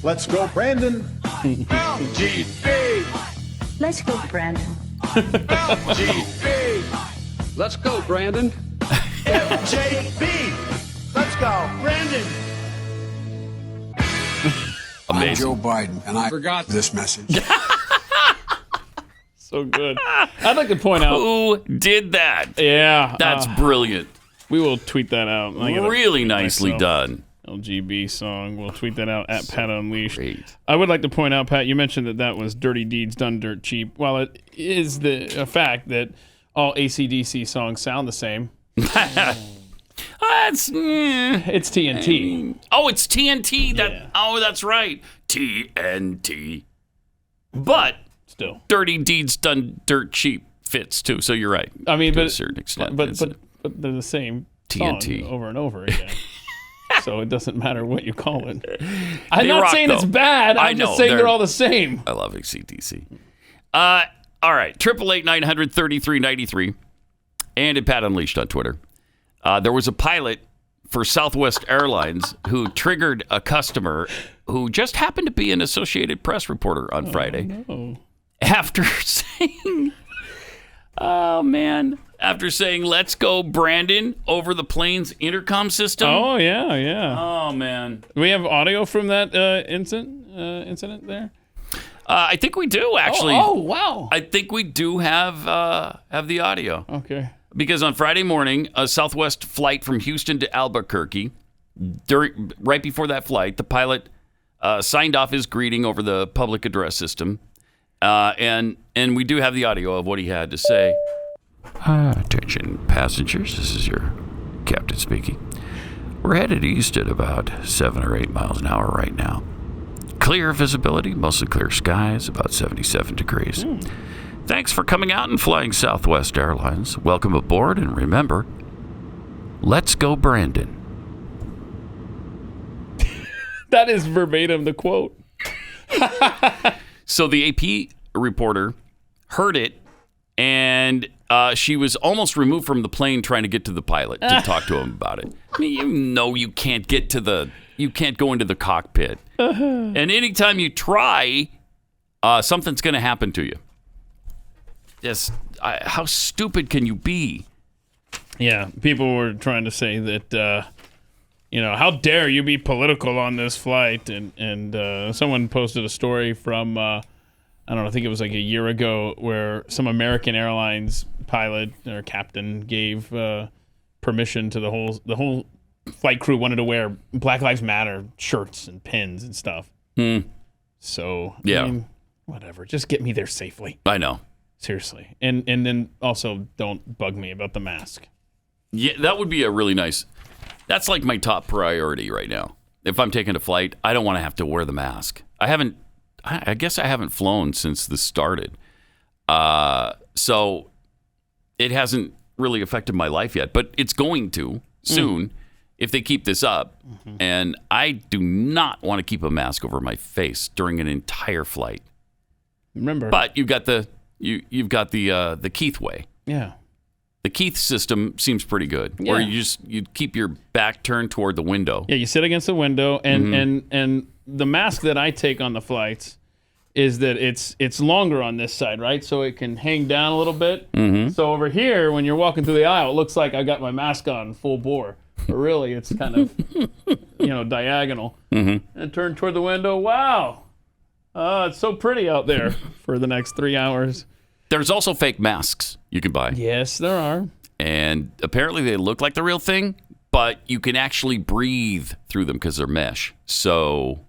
Let's go, Brandon. LGB. Let's Go, Brandon. LGB. Let's go, Brandon. LJB. Let's go. Brandon. Amazing. Joe Biden, and I forgot this message. So good. I'd like to point out. Who did that? Yeah. That's brilliant. We will tweet that out. I gotta Really tweet nicely myself. done. LGB song. We'll tweet that out at Pat Unleashed. Great. I would like to point out, Pat, you mentioned that was Dirty Deeds Done Dirt Cheap. Well, it is a fact that all AC/DC songs sound the same. That's It's TNT. oh, it's TNT. Yeah. That's right, TNT. But Still. Dirty Deeds Done Dirt Cheap fits too. So you're right. I mean, to but a certain extent, but it's- they're the same TNT. song over and over again. So it doesn't matter what you call it. I'm They not rock, saying though. it's bad. I I'm know, just saying they're- they're all the same. I love AC/DC. All right, 888-900-3393, and at Pat Unleashed on Twitter. There was a pilot for Southwest Airlines who triggered a customer who just happened to be an Associated Press reporter on Friday. No. After saying, after saying, "Let's go, Brandon," over the plane's intercom system. Oh yeah, yeah. Oh, man. Do we have audio from that incident there? I think we do, actually. Oh, wow. I think we do have the audio. Okay. Because on Friday morning, a Southwest flight from Houston to Albuquerque, right before that flight, the pilot signed off his greeting over the public address system. And we do have the audio of what he had to say. Attention passengers, this is your captain speaking. We're headed east at about 7 or 8 miles an hour right now. Clear visibility, mostly clear skies, about 77 degrees. Thanks for coming out and flying Southwest Airlines. Welcome aboard, and remember, let's go, Brandon. That is verbatim the quote. So the AP reporter heard it, and she was almost removed from the plane trying to get to the pilot to talk to him about it. I mean, you can't you can't go into the cockpit. And anytime you try, something's going to happen to you. Yes, how stupid can you be? Yeah, people were trying to say that, how dare you be political on this flight? And someone posted a story from, I think it was like a year ago, where some American Airlines pilot or captain gave permission to the whole flight crew wanted to wear Black Lives Matter shirts and pins and stuff. So, Yeah. I mean, whatever. Just get me there safely. I know. Seriously. And then also don't bug me about the mask. Yeah, that would be a really nice. That's like my top priority right now. If I'm taking a flight, I don't want to have to wear the mask. I guess I haven't flown since this started. So it hasn't really affected my life yet, but it's going to soon if they keep this up. And I do not want to keep a mask over my face during an entire flight. Remember. But you've got the Keith way. Yeah. The Keith system seems pretty good, Yeah. where you keep your back turned toward the window. Yeah, you sit against the window, and the mask that I take on the flights is that it's longer on this side, right? So it can hang down a little bit. So over here, when you're walking through the aisle, it looks like I got my mask on full bore. But really, it's kind of, diagonal. And turn toward the window. Wow. It's so pretty out there for the next 3 hours. There's also fake masks you can buy. Yes, there are. And apparently they look like the real thing, but you can actually breathe through them because they're mesh. So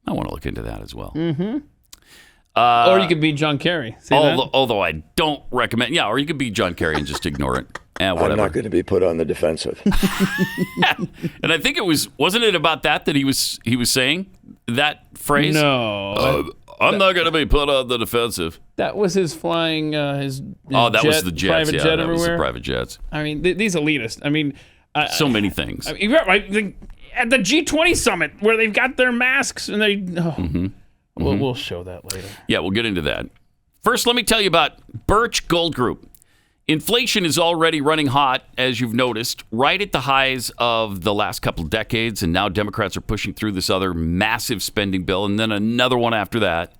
I want to look into that as well. Or you could be John Kerry. See that? Although I don't recommend. Yeah, or you could be John Kerry and just ignore it. Whatever. I'm not going to be put on the defensive. And I think wasn't it about that he was saying that phrase? No. I'm not going to be put on the defensive. That was his flying, his that was the jets. private jet that everywhere. was the private jets. I mean, these elitists. I mean, so many things. I mean, right, at the G20 summit where they've got their masks and they. We'll show that later. Yeah, we'll get into that. First, let me tell you about Birch Gold Group. Inflation is already running hot, as you've noticed, right at the highs of the last couple decades, and now Democrats are pushing through this other massive spending bill, and then another one after that.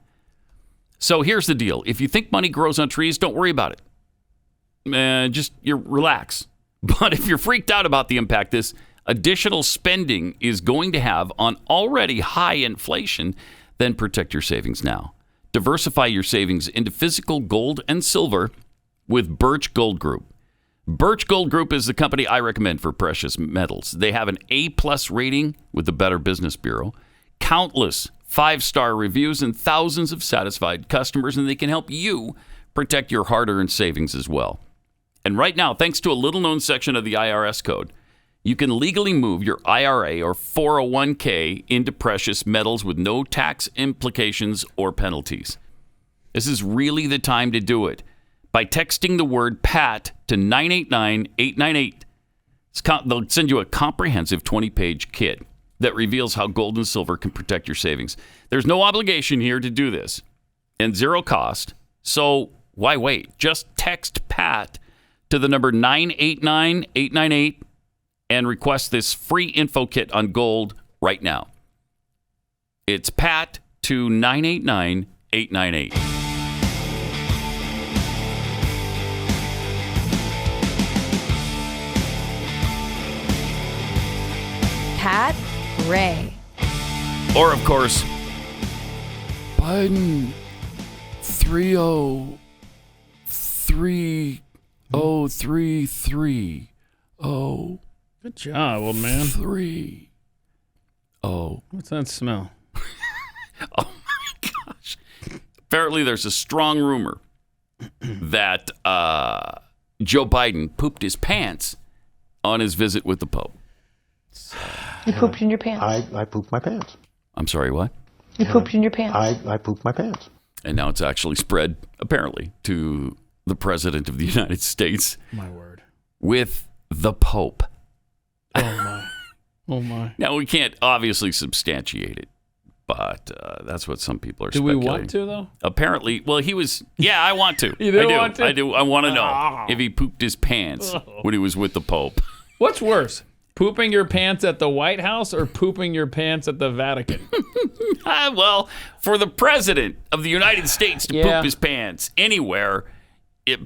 So here's the deal. If you think money grows on trees, don't worry about it. Just relax. But if you're freaked out about the impact this additional spending is going to have on already high inflation, then protect your savings now. Diversify your savings into physical gold and silver with Birch Gold Group. Birch Gold Group is the company I recommend for precious metals. They have an A+ rating with the Better Business Bureau, countless 5-star reviews, and thousands of satisfied customers, and they can help you protect your hard-earned savings as well. And right now, thanks to a little-known section of the IRS code, you can legally move your IRA or 401k into precious metals with no tax implications or penalties. This is really the time to do it. By texting the word PAT to 989-898, they'll send you a comprehensive 20-page kit that reveals how gold and silver can protect your savings. There's no obligation here to do this and zero cost, so why wait? Just text PAT to the number 989-898 and request this free info kit on gold right now. It's PAT to 989-898. Pat Ray. Or, of course, Biden 3030330. Good job, old man. 3. Oh. What's that smell? Oh, my gosh. Apparently, there's a strong rumor that Joe Biden pooped his pants on his visit with the Pope. You pooped in your pants. I pooped my pants. I'm sorry, what? You pooped in your pants. I pooped my pants. And now it's actually spread, apparently, to the President of the United States. My word. With the Pope. Oh, my. Oh, my. Now, we can't obviously substantiate it, but that's what some people are Do speculating. we want to, though? Apparently, well, he was, I want to. You do I do. want to? I do. I want to know if he pooped his pants when he was with the Pope. What's worse? Pooping your pants at the White House or pooping your pants at the Vatican? Well, for the President of the United States to Yeah. poop his pants anywhere,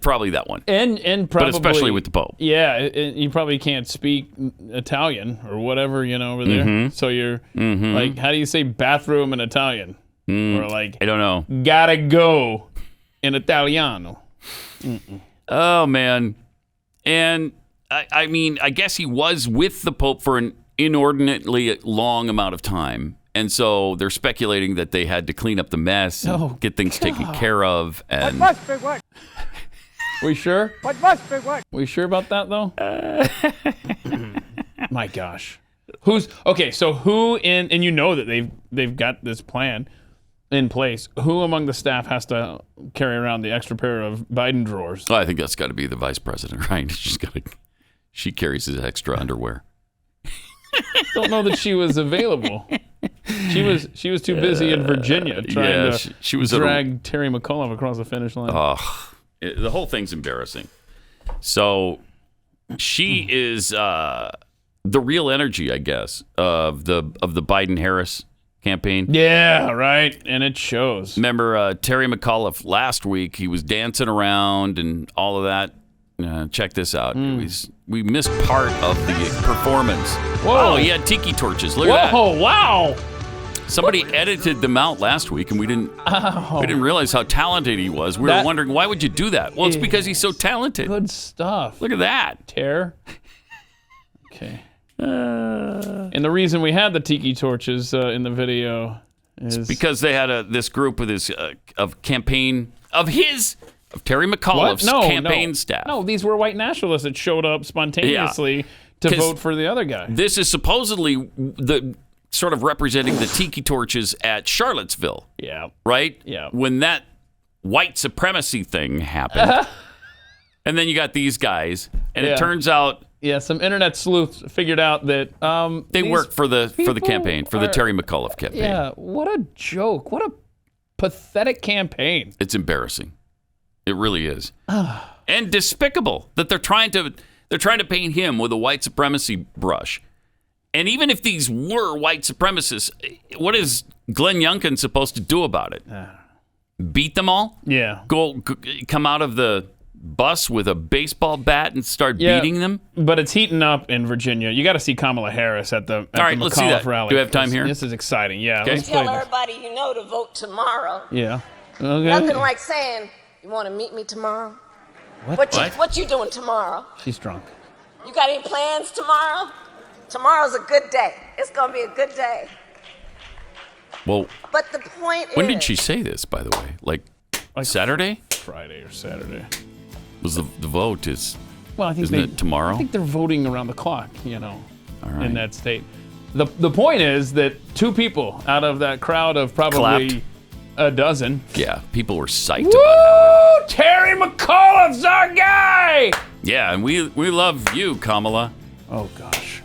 probably that one. And probably, but especially with the Pope. Yeah, you probably can't speak Italian or whatever, over there. Mm-hmm. So you're like, how do you say bathroom in Italian? Or like, I don't know. Gotta go in Italiano. Oh, man. And I mean, I guess he was with the Pope for an inordinately long amount of time. And so they're speculating that they had to clean up the mess and get things taken care of. And We sure? What must be what? We sure about that, though? My gosh. So who and you know that they've got this plan. in place, who among the staff has to carry around the extra pair of Biden drawers? I think that's got to be the vice president, right? She carries his extra underwear. Don't know that she was available. She was too busy in Virginia trying to she was drag Terry McAuliffe across the finish line. The whole thing's embarrassing. So she is the real energy, I guess, of the Biden-Harris campaign. Yeah, right. And it shows. Remember Terry McAuliffe last week? He was dancing around and all of that. Check this out. We missed part of the performance. Whoa. Oh, he had tiki torches. Look at that. Whoa, wow. Somebody edited them out last week, and we didn't realize how talented he was. We were wondering, why would you do that? Well, it's because he's so talented. Good stuff. Look at that. Tear. Okay. And the reason we had the tiki torches in the video is because they had this group with his of Terry McAuliffe's campaign staff. No, these were white nationalists that showed up spontaneously to vote for the other guy. This is supposedly the sort of representing the tiki torches at Charlottesville. Yeah. Right? Yeah. When that white supremacy thing happened. And then you got these guys, and it turns out some internet sleuths figured out that they work for the campaign, for the Terry McAuliffe campaign. Yeah, what a joke. What a pathetic campaign. It's embarrassing. It really is. And despicable that they're trying to paint him with a white supremacy brush. And even if these were white supremacists, what is Glenn Youngkin supposed to do about it? Beat them all? Yeah. Come out of the bus with a baseball bat and start beating them? But it's heating up in Virginia. You got to see Kamala Harris at the let's see that. McAuliffe rally. Do we have time here? This is exciting. Yeah. Okay. Let's play Tell this. everybody you know to vote tomorrow. Yeah. Okay. Nothing like saying, you want to meet me tomorrow? What you doing tomorrow? She's drunk. You got any plans tomorrow? Tomorrow's a good day. It's going to be a good day. Well, but the point when did she say this, by the way? Like Saturday? Friday or Saturday. Was the vote is? Well, I think isn't it tomorrow? I think they're voting around the clock. All right. In that state. The point is that two people out of that crowd of probably a dozen. Yeah, people were psyched about it. Terry McAuliffe's our guy. Yeah, and we love you, Kamala. Oh gosh,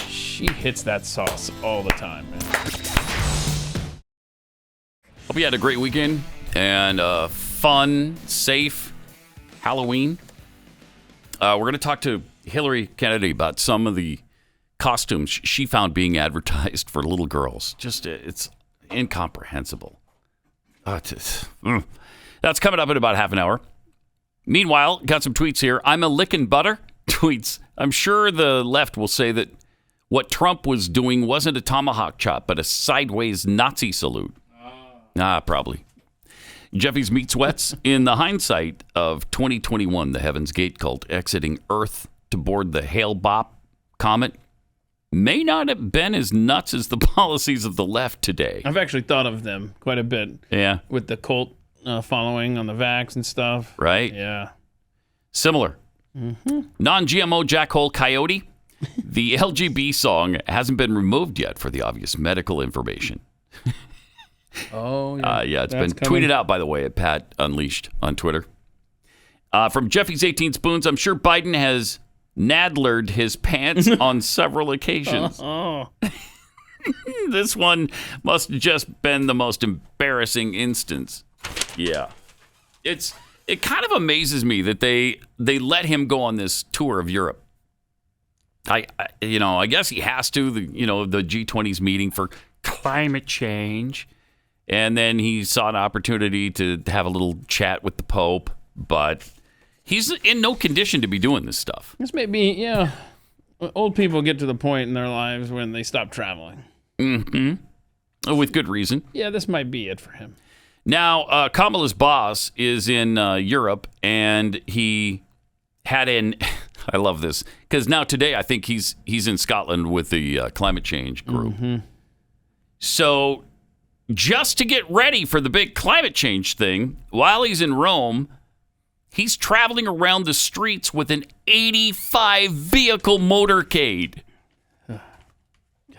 she hits that sauce all the time, man. Hope you had a great weekend and fun, safe Halloween. We're going to talk to Hilary Kennedy about some of the costumes she found being advertised for little girls. Just, it's incomprehensible. That's coming up in about half an hour. Meanwhile, got some tweets here. I'm a lickin' butter. Tweets. I'm sure the left will say that what Trump was doing wasn't a tomahawk chop, but a sideways Nazi salute. Probably. Jeffy's Meat Sweats. In the hindsight of 2021, the Heaven's Gate cult exiting Earth to board the Hale-Bopp comet may not have been as nuts as the policies of the left today. I've actually thought of them quite a bit. Yeah. With the cult following on the vax and stuff. Right? Yeah. Similar. Mm-hmm. Non-GMO jackhole coyote. The LGB song hasn't been removed yet for the obvious medical information. Oh, yeah. Yeah, it's That's been coming. tweeted out, by the way, at Pat Unleashed on Twitter. From Jeffy's 18 Spoons, I'm sure Biden has nadlered his pants on several occasions. This one must have just been the most embarrassing instance. Yeah. It kind of amazes me that they let him go on this tour of Europe. I guess he has to, the G20's meeting for climate change. And then he saw an opportunity to have a little chat with the Pope, but he's in no condition to be doing this stuff. This may be, old people get to the point in their lives when they stop traveling. Mm-hmm. With good reason. Yeah, this might be it for him. Now, Kamala's boss is in Europe, and he had I love this, because now today I think he's in Scotland with the climate change group. Mm-hmm. So just to get ready for the big climate change thing, while he's in Rome, he's traveling around the streets with an 85-vehicle motorcade.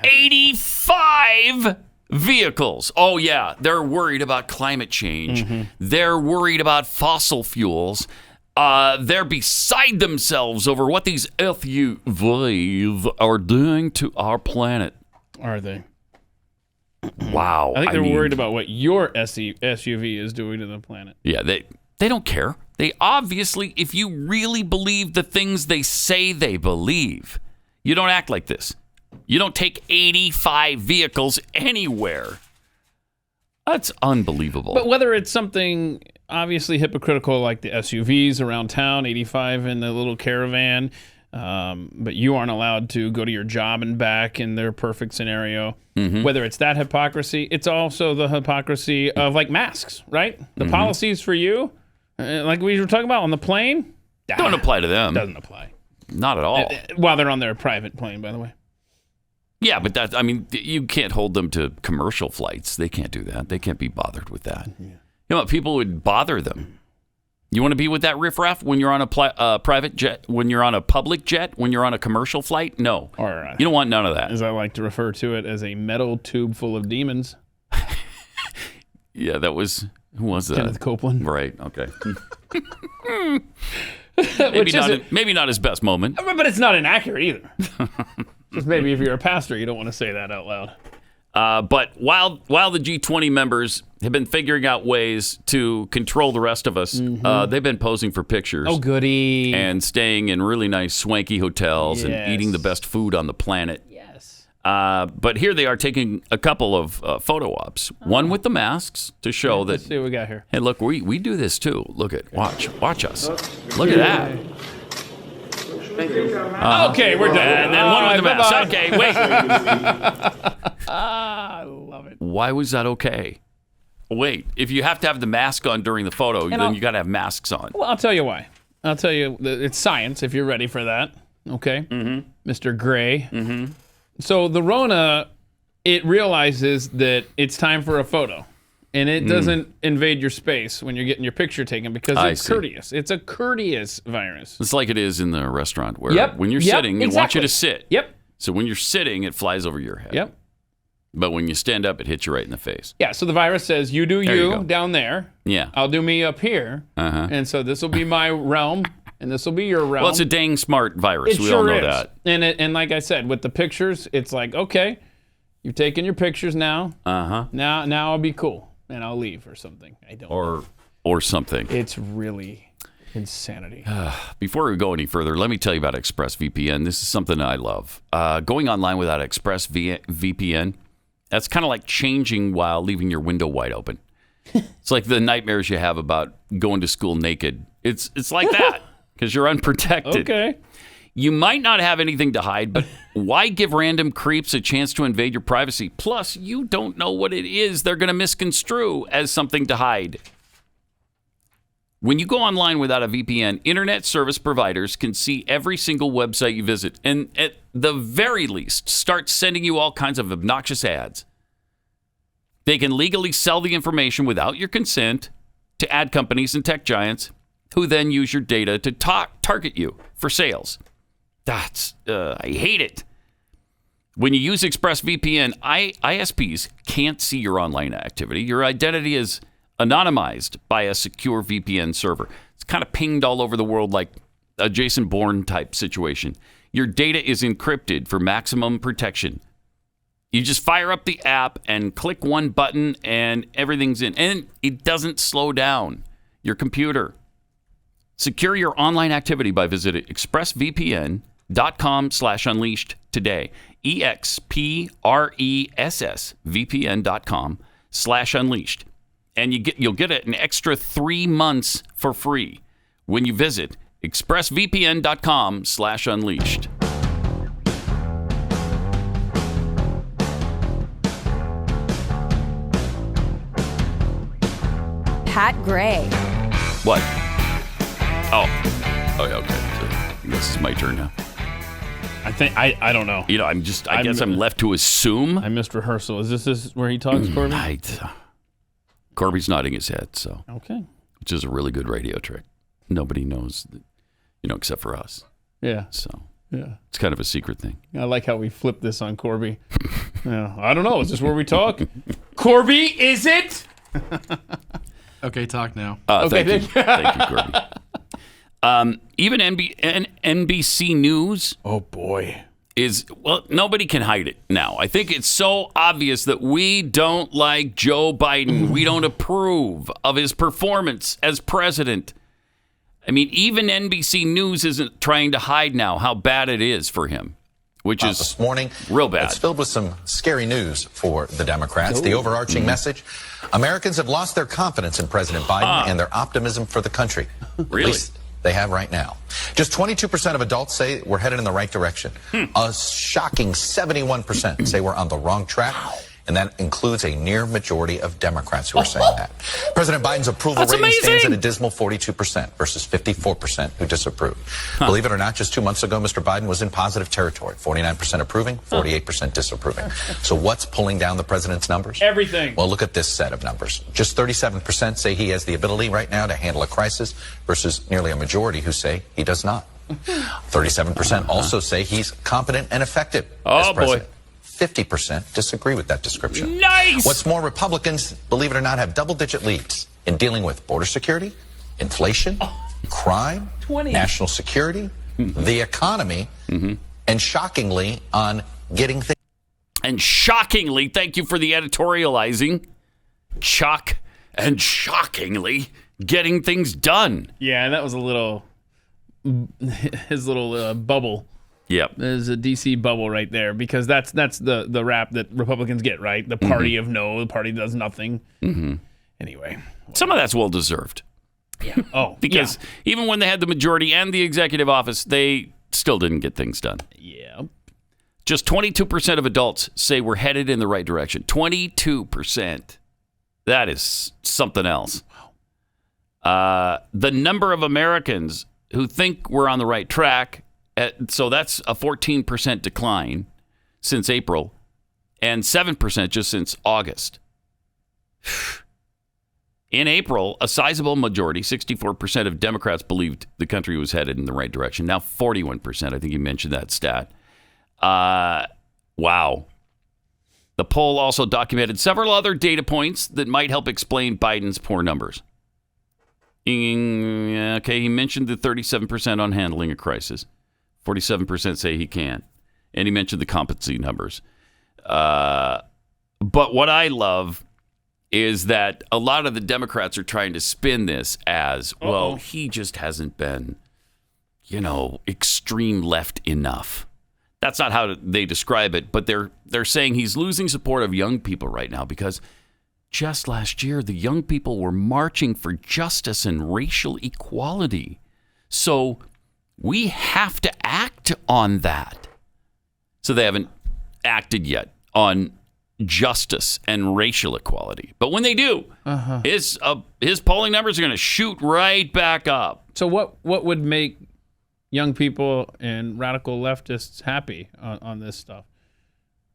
85 Vehicles. Oh, yeah. They're worried about climate change. They're worried about fossil fuels. They're beside themselves over what these SUVs are doing to our planet. Are they? Wow. I think they're worried about what your SUV is doing to the planet. Yeah, they don't care. They obviously, if you really believe the things they say they believe, you don't act like this. You don't take 85 vehicles anywhere. That's unbelievable. But whether it's something obviously hypocritical like the SUVs around town, 85 in the little caravan, but you aren't allowed to go to your job and back in their perfect scenario. Whether it's that hypocrisy, it's also the hypocrisy of like masks, right? The policies for you, like we were talking about on the plane, don't apply to them. Doesn't apply. Not at all. While they're on their private plane, by the way. Yeah, but you can't hold them to commercial flights. They can't do that. They can't be bothered with that. Yeah. You know what? People would bother them. You want to be with that riffraff when you're on a private jet, when you're on a public jet, when you're on a commercial flight? No. Or, you don't want none of that. As I like to refer to it, as a metal tube full of demons. Yeah, who was that? Kenneth Copeland. Right, okay. maybe not his best moment. But it's not inaccurate either. Just maybe if you're a pastor, you don't want to say that out loud. But while the G20 members have been figuring out ways to control the rest of us, they've been posing for pictures. Oh, goody. And staying in really nice, swanky hotels and eating the best food on the planet. Yes. But here they are taking a couple of photo ops. One with the masks to show that. Let's see what we got here. Hey, look, we do this too. Watch us. Look at that. Okay, we're done. And then one with the mask. Okay, wait. I love it. Why was that okay? Wait, if you have to have the mask on during the photo, then you got to have masks on. Well, I'll tell you why. I'll tell you, it's science if you're ready for that. Okay? Mr. Gray. So the Rona, it realizes that it's time for a photo. And it doesn't invade your space when you're getting your picture taken because it's courteous. It's a courteous virus. It's like it is in the restaurant where when you're sitting, it wants you to sit. Yep. So when you're sitting, it flies over your head. Yep. But when you stand up, it hits you right in the face. Yeah, so the virus says, you do you down there. Yeah. I'll do me up here. And so this will be my realm, and this will be your realm. Well, it's a dang smart virus. We all know that. And like I said, with the pictures, it's like, okay, you've taken your pictures now. Now I'll be cool. And I'll leave or something. I don't know. Or something. It's really insanity. Before we go any further, let me tell you about ExpressVPN. This is something I love. Going online without ExpressVPN, that's kind of like changing while leaving your window wide open. It's like the nightmares you have about going to school naked. It's like that because you're unprotected. Okay. You might not have anything to hide, but why give random creeps a chance to invade your privacy? Plus, you don't know what it is they're going to misconstrue as something to hide. When you go online without a VPN, internet service providers can see every single website you visit and at the very least start sending you all kinds of obnoxious ads. They can legally sell the information without your consent to ad companies and tech giants who then use your data to target you for sales. I hate it. When you use ExpressVPN, ISPs can't see your online activity. Your identity is anonymized by a secure VPN server. It's kind of pinged all over the world like a Jason Bourne type situation. Your data is encrypted for maximum protection. You just fire up the app and click one button and everything's in. And it doesn't slow down your computer. Secure your online activity by visiting expressvpn.com/unleashed today. EXPRESSVPN.com/unleashed. And you'll get an extra 3 months for free when you visit expressvpn.com/unleashed. Pat Gray. What? Oh, okay. So this is my turn now. I think I don't know. You know, I guess I'm left to assume. I missed rehearsal. Is this where he talks, Corby? Corby's nodding his head, so. Okay. Which is a really good radio trick. Nobody knows, except for us. Yeah. So. Yeah. It's kind of a secret thing. I like how we flip this on Corby. Yeah, I don't know. Is this where we talk? Corby, is it? Okay, talk now. Okay, thank you. Thank you, Corby. Even NBC News. Oh, boy. Nobody can hide it now. I think it's so obvious that we don't like Joe Biden. We don't approve of his performance as president. I mean, even NBC News isn't trying to hide now how bad it is for him, which is this morning, real bad. It's filled with some scary news for the Democrats. The overarching message, Americans have lost their confidence in President Biden and their optimism for the country. Really? At least they have right now. Just 22% of adults say we're headed in the right direction. A shocking 71% say we're on the wrong track. And that includes a near majority of Democrats who are saying that. President Biden's approval rating stands at a dismal 42% versus 54% who disapprove. Believe it or not, just 2 months ago, Mr. Biden was in positive territory. 49% approving, 48% disapproving. So what's pulling down the president's numbers? Everything. Well, look at this set of numbers. Just 37% say he has the ability right now to handle a crisis versus nearly a majority who say he does not. 37% also say he's competent and effective as president. 50% disagree with that description. Nice! What's more, Republicans, believe it or not, have double-digit leads in dealing with border security, inflation, crime, 20. national security, the economy, and shockingly, on getting things. And shockingly, thank you for the editorializing. Shockingly, getting things done. Yeah, that was his little bubble. Yep. There's a DC bubble right there because that's the rap that Republicans get, right? The party of no, the party does nothing. Anyway. Some of that's well-deserved. Yeah. Oh, because even when they had the majority and the executive office, they still didn't get things done. Yeah. Just 22% of adults say we're headed in the right direction. 22%. That is something else. The number of Americans who think we're on the right track, so that's a 14% decline since April and 7% just since August. In April, a sizable majority, 64% of Democrats believed the country was headed in the right direction. Now 41%. I think you mentioned that stat. Wow. The poll also documented several other data points that might help explain Biden's poor numbers. Okay, he mentioned the 37% on handling a crisis. 47% say he can. And he mentioned the competency numbers. But what I love is that a lot of the Democrats are trying to spin this as, well, he just hasn't been, extreme left enough. That's not how they describe it, but they're saying he's losing support of young people right now because just last year, the young people were marching for justice and racial equality. So we have to act on that. So they haven't acted yet on justice and racial equality. But when they do, his polling numbers are going to shoot right back up. So what would make young people and radical leftists happy on this stuff?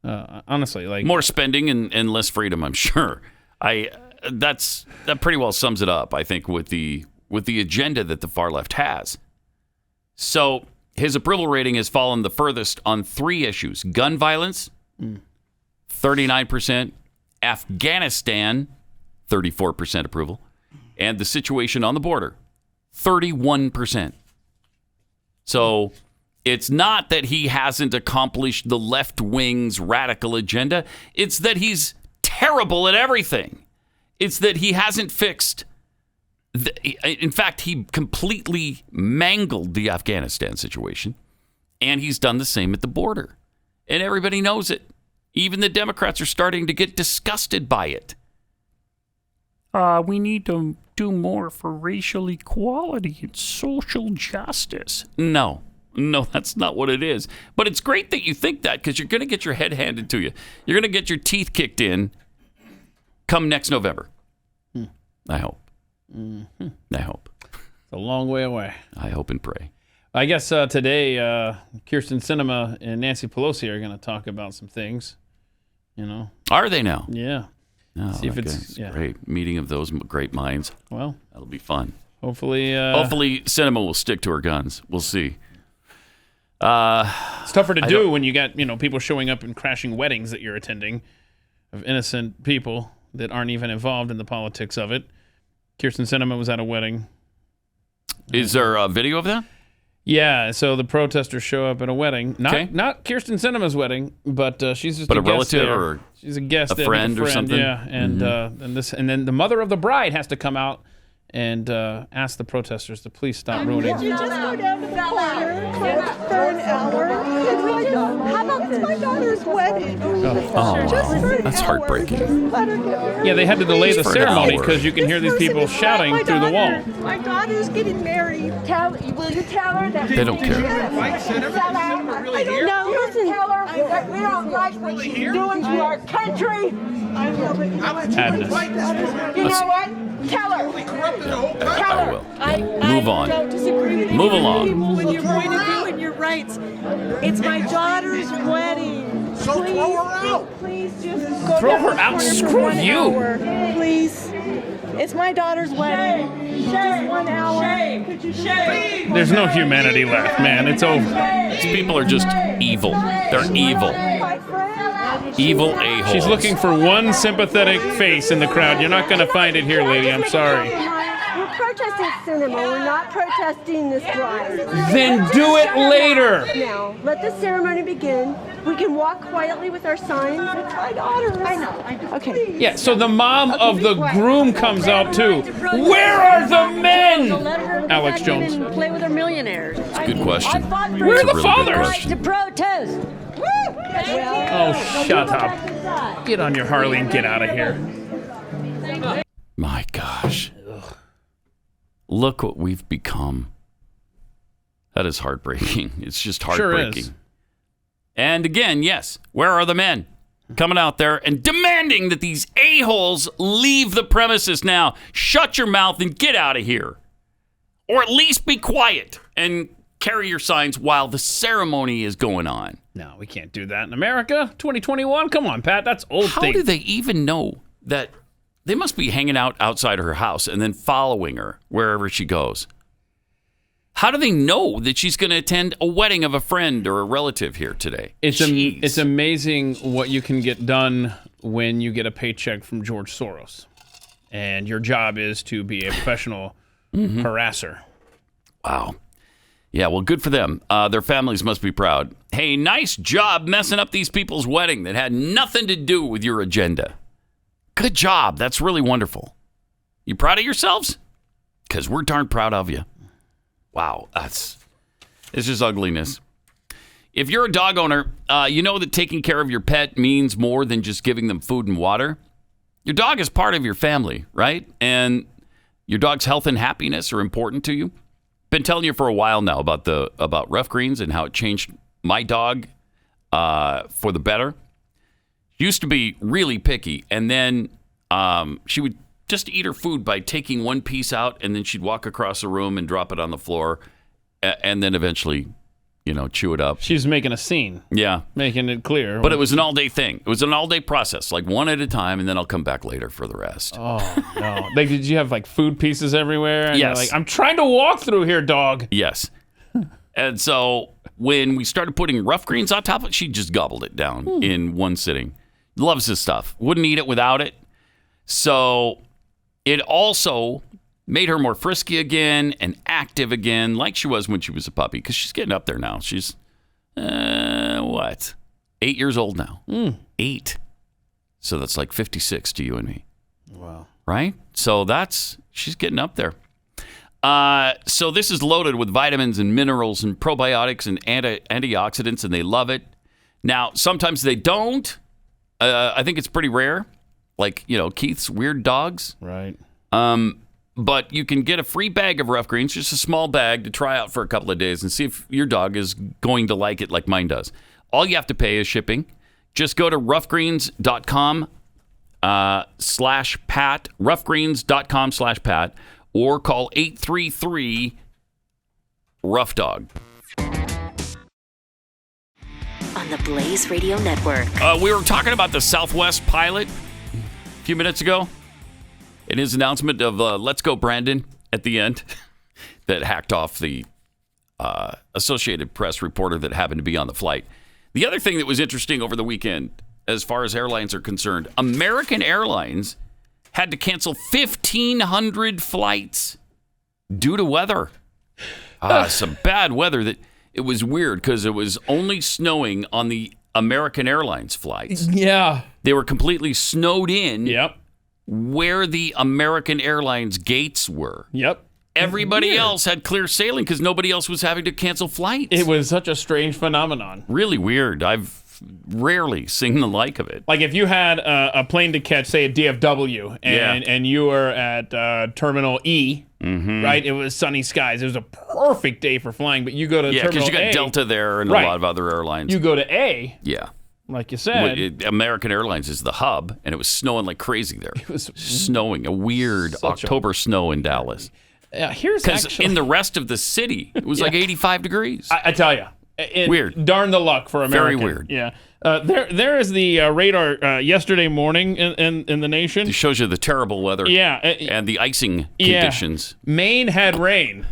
Honestly, like more spending and less freedom, I'm sure. That pretty well sums it up, I think, with the agenda that the far left has. So his approval rating has fallen the furthest on 3 issues: gun violence, 39%; Afghanistan, 34% approval; and the situation on the border, 31%. So it's not that he hasn't accomplished the left wing's radical agenda. It's that he's terrible at everything. It's that he hasn't fixed. In fact, he completely mangled the Afghanistan situation, and he's done the same at the border. And everybody knows it. Even the Democrats are starting to get disgusted by it. We need to do more for racial equality and social justice. No, that's not what it is. But it's great that you think that, because you're going to get your head handed to you. You're going to get your teeth kicked in come next November. I hope. I hope. It's a long way away. I hope and pray. I guess today, Kyrsten Sinema and Nancy Pelosi are going to talk about some things. Are they now? Yeah. Oh, see if it's great meeting of those great minds. Well, that'll be fun. Hopefully, Sinema will stick to her guns. We'll see. It's tougher to do when you got people showing up and crashing weddings that you're attending of innocent people that aren't even involved in the politics of it. Kirsten Sinema was at a wedding. Is there a video of that? Yeah, so the protesters show up at a wedding. Not Kirsten Sinema's wedding, but she's just a guest relative there. or she's a guest, a friend or something. Yeah, and and then the mother of the bride has to come out and ask the protesters to please stop ruining. Could you just go down to the corner for an hour? How about it's my daughter's wedding? That's heartbreaking. Yeah, they had to delay the For an ceremony hour. because you can hear these people shouting through the wall. My daughter's getting married. Will you tell her that They don't care. No, listen. Tell her that we don't like what she's doing to our country. You know what? Tell her. I will. Move on. I don't disagree with Move you. along. When you're going to do and you're right. It's my daughter's wedding. So please, throw her out. Please just go Throw down her to the out? corner for Screw 1 you. hour. Please. It's my daughter's wedding. Just 1 hour. Could you just There's no humanity left, man. It's over. These people are just evil. They're evil. Evil a-holes. She's looking for one sympathetic face in the crowd. You're not going to find it here, lady. I'm sorry. We're protesting cinema. We're not protesting this bride. Then do it later. Now, let the ceremony begin. We can walk quietly with our signs. It's my daughter. I know. Okay. Yeah, so the mom of the groom comes out too. Where are the men? Alex Jones. Play with our millionaires. Good question. Where are the fathers? To protest. Oh, shut up. Get on your Harley and get out of here. My gosh. Look what we've become. That is heartbreaking. It's just heartbreaking. Sure is. And again, yes, where are the men? Coming out there and demanding that these a-holes leave the premises now. Shut your mouth and get out of here. Or at least be quiet and carry your signs while the ceremony is going on. No, we can't do that in America. 2021? Come on, Pat. That's old How thing. do they even know that they must be hanging out outside her house and then following her wherever she goes? How do they know that she's going to attend a wedding of a friend or a relative here today? It's amazing what you can get done when you get a paycheck from George Soros. And your job is to be a professional harasser. Wow. Yeah, well, good for them. Their families must be proud. Hey, nice job messing up these people's wedding that had nothing to do with your agenda. Good job. That's really wonderful. You proud of yourselves? Because we're darn proud of you. Wow, it's just ugliness. If you're a dog owner, you know that taking care of your pet means more than just giving them food and water. Your dog is part of your family, right? And your dog's health and happiness are important to you. Been telling you for a while now about Rough Greens and how it changed my dog for the better. She used to be really picky, and then she would just eat her food by taking one piece out, and then she'd walk across the room and drop it on the floor, and then eventually, chew it up. She's making a scene. Yeah. Making it clear. But it was an all-day thing. It was an all-day process, like one at a time, and then I'll come back later for the rest. Oh, no. Did you have, food pieces everywhere? And Yes. you're like, I'm trying to walk through here, dog. Yes. And so when we started putting Rough Greens on top of it, she just gobbled it down in one sitting. Loves this stuff. Wouldn't eat it without it. So it also made her more frisky again and active again, like she was when she was a puppy, because she's getting up there now. She's, 8 years old now. 8. So that's like 56 to you and me. Wow. Right? So she's getting up there. So this is loaded with vitamins and minerals and probiotics and antioxidants, and they love it. Now, sometimes they don't. I think it's pretty rare. Like, Keith's weird dogs. Right. But you can get a free bag of Rough Greens, just a small bag to try out for a couple of days and see if your dog is going to like it like mine does. All you have to pay is shipping. Just go to roughgreens.com /Pat, roughgreens.com /Pat, or call 833-ROUGH-DOG. On the Blaze Radio Network. We were talking about the Southwest pilot a few minutes ago. In his announcement of Let's Go Brandon at the end that hacked off the Associated Press reporter that happened to be on the flight. The other thing that was interesting over the weekend, as far as airlines are concerned, American Airlines had to cancel 1,500 flights due to weather. Some bad weather. That it was weird because it was only snowing on the American Airlines flights. Yeah. They were completely snowed in. Yep. Where the American Airlines gates were. Yep. Everybody else had clear sailing because nobody else was having to cancel flights. It was such a strange phenomenon. Really weird. I've rarely seen the like of it. Like if you had a plane to catch, say at DFW, and you were at Terminal E, right? It was sunny skies. It was a perfect day for flying. But you go to Terminal A. Yeah, because you got Delta there and a lot of other airlines. You go to A. Yeah. Like you said. American Airlines is the hub, and it was snowing like crazy there. It was snowing, a weird October snow in Dallas. Here's because in the rest of the city, it was like 85 degrees. I tell you. Weird. Darn the luck for America. Very weird. Yeah. There is the radar yesterday morning in the nation. It shows you the terrible weather. Yeah. And the icing conditions. Maine had rain.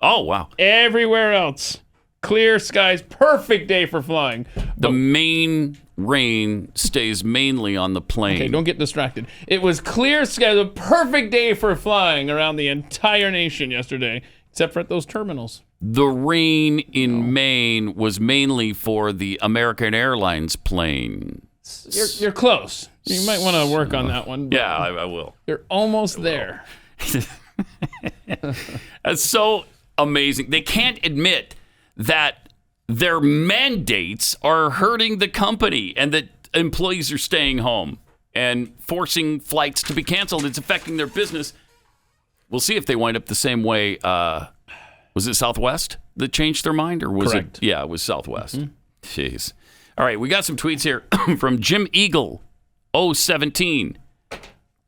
Oh, wow. Everywhere else, clear skies, perfect day for flying. The Maine rain stays mainly on the plain. Okay, don't get distracted. It was clear skies, a perfect day for flying around the entire nation yesterday, except for at those terminals. The rain in Maine was mainly for the American Airlines plane. You're close. You might want to work on that one. Yeah, I will. You're almost there. That's so amazing. They can't admit that their mandates are hurting the company and that employees are staying home and forcing flights to be canceled. It's affecting their business. We'll see if they wind up the same way. Was it Southwest that changed their mind, or was Correct. it? Yeah, it was Southwest. Jeez. All right, we got some tweets here from Jim Eagle, 017.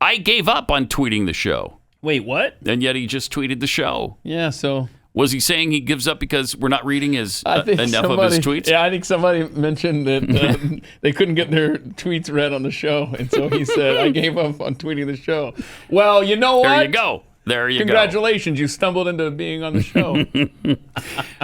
I gave up on tweeting the show. Wait, what? And yet he just tweeted the show. Yeah, so... Was he saying he gives up because we're not reading enough of his tweets? Yeah, I think somebody mentioned that they couldn't get their tweets read on the show, and so he said, I gave up on tweeting the show. Well, you know what? There you go. Congratulations, you stumbled into being on the show.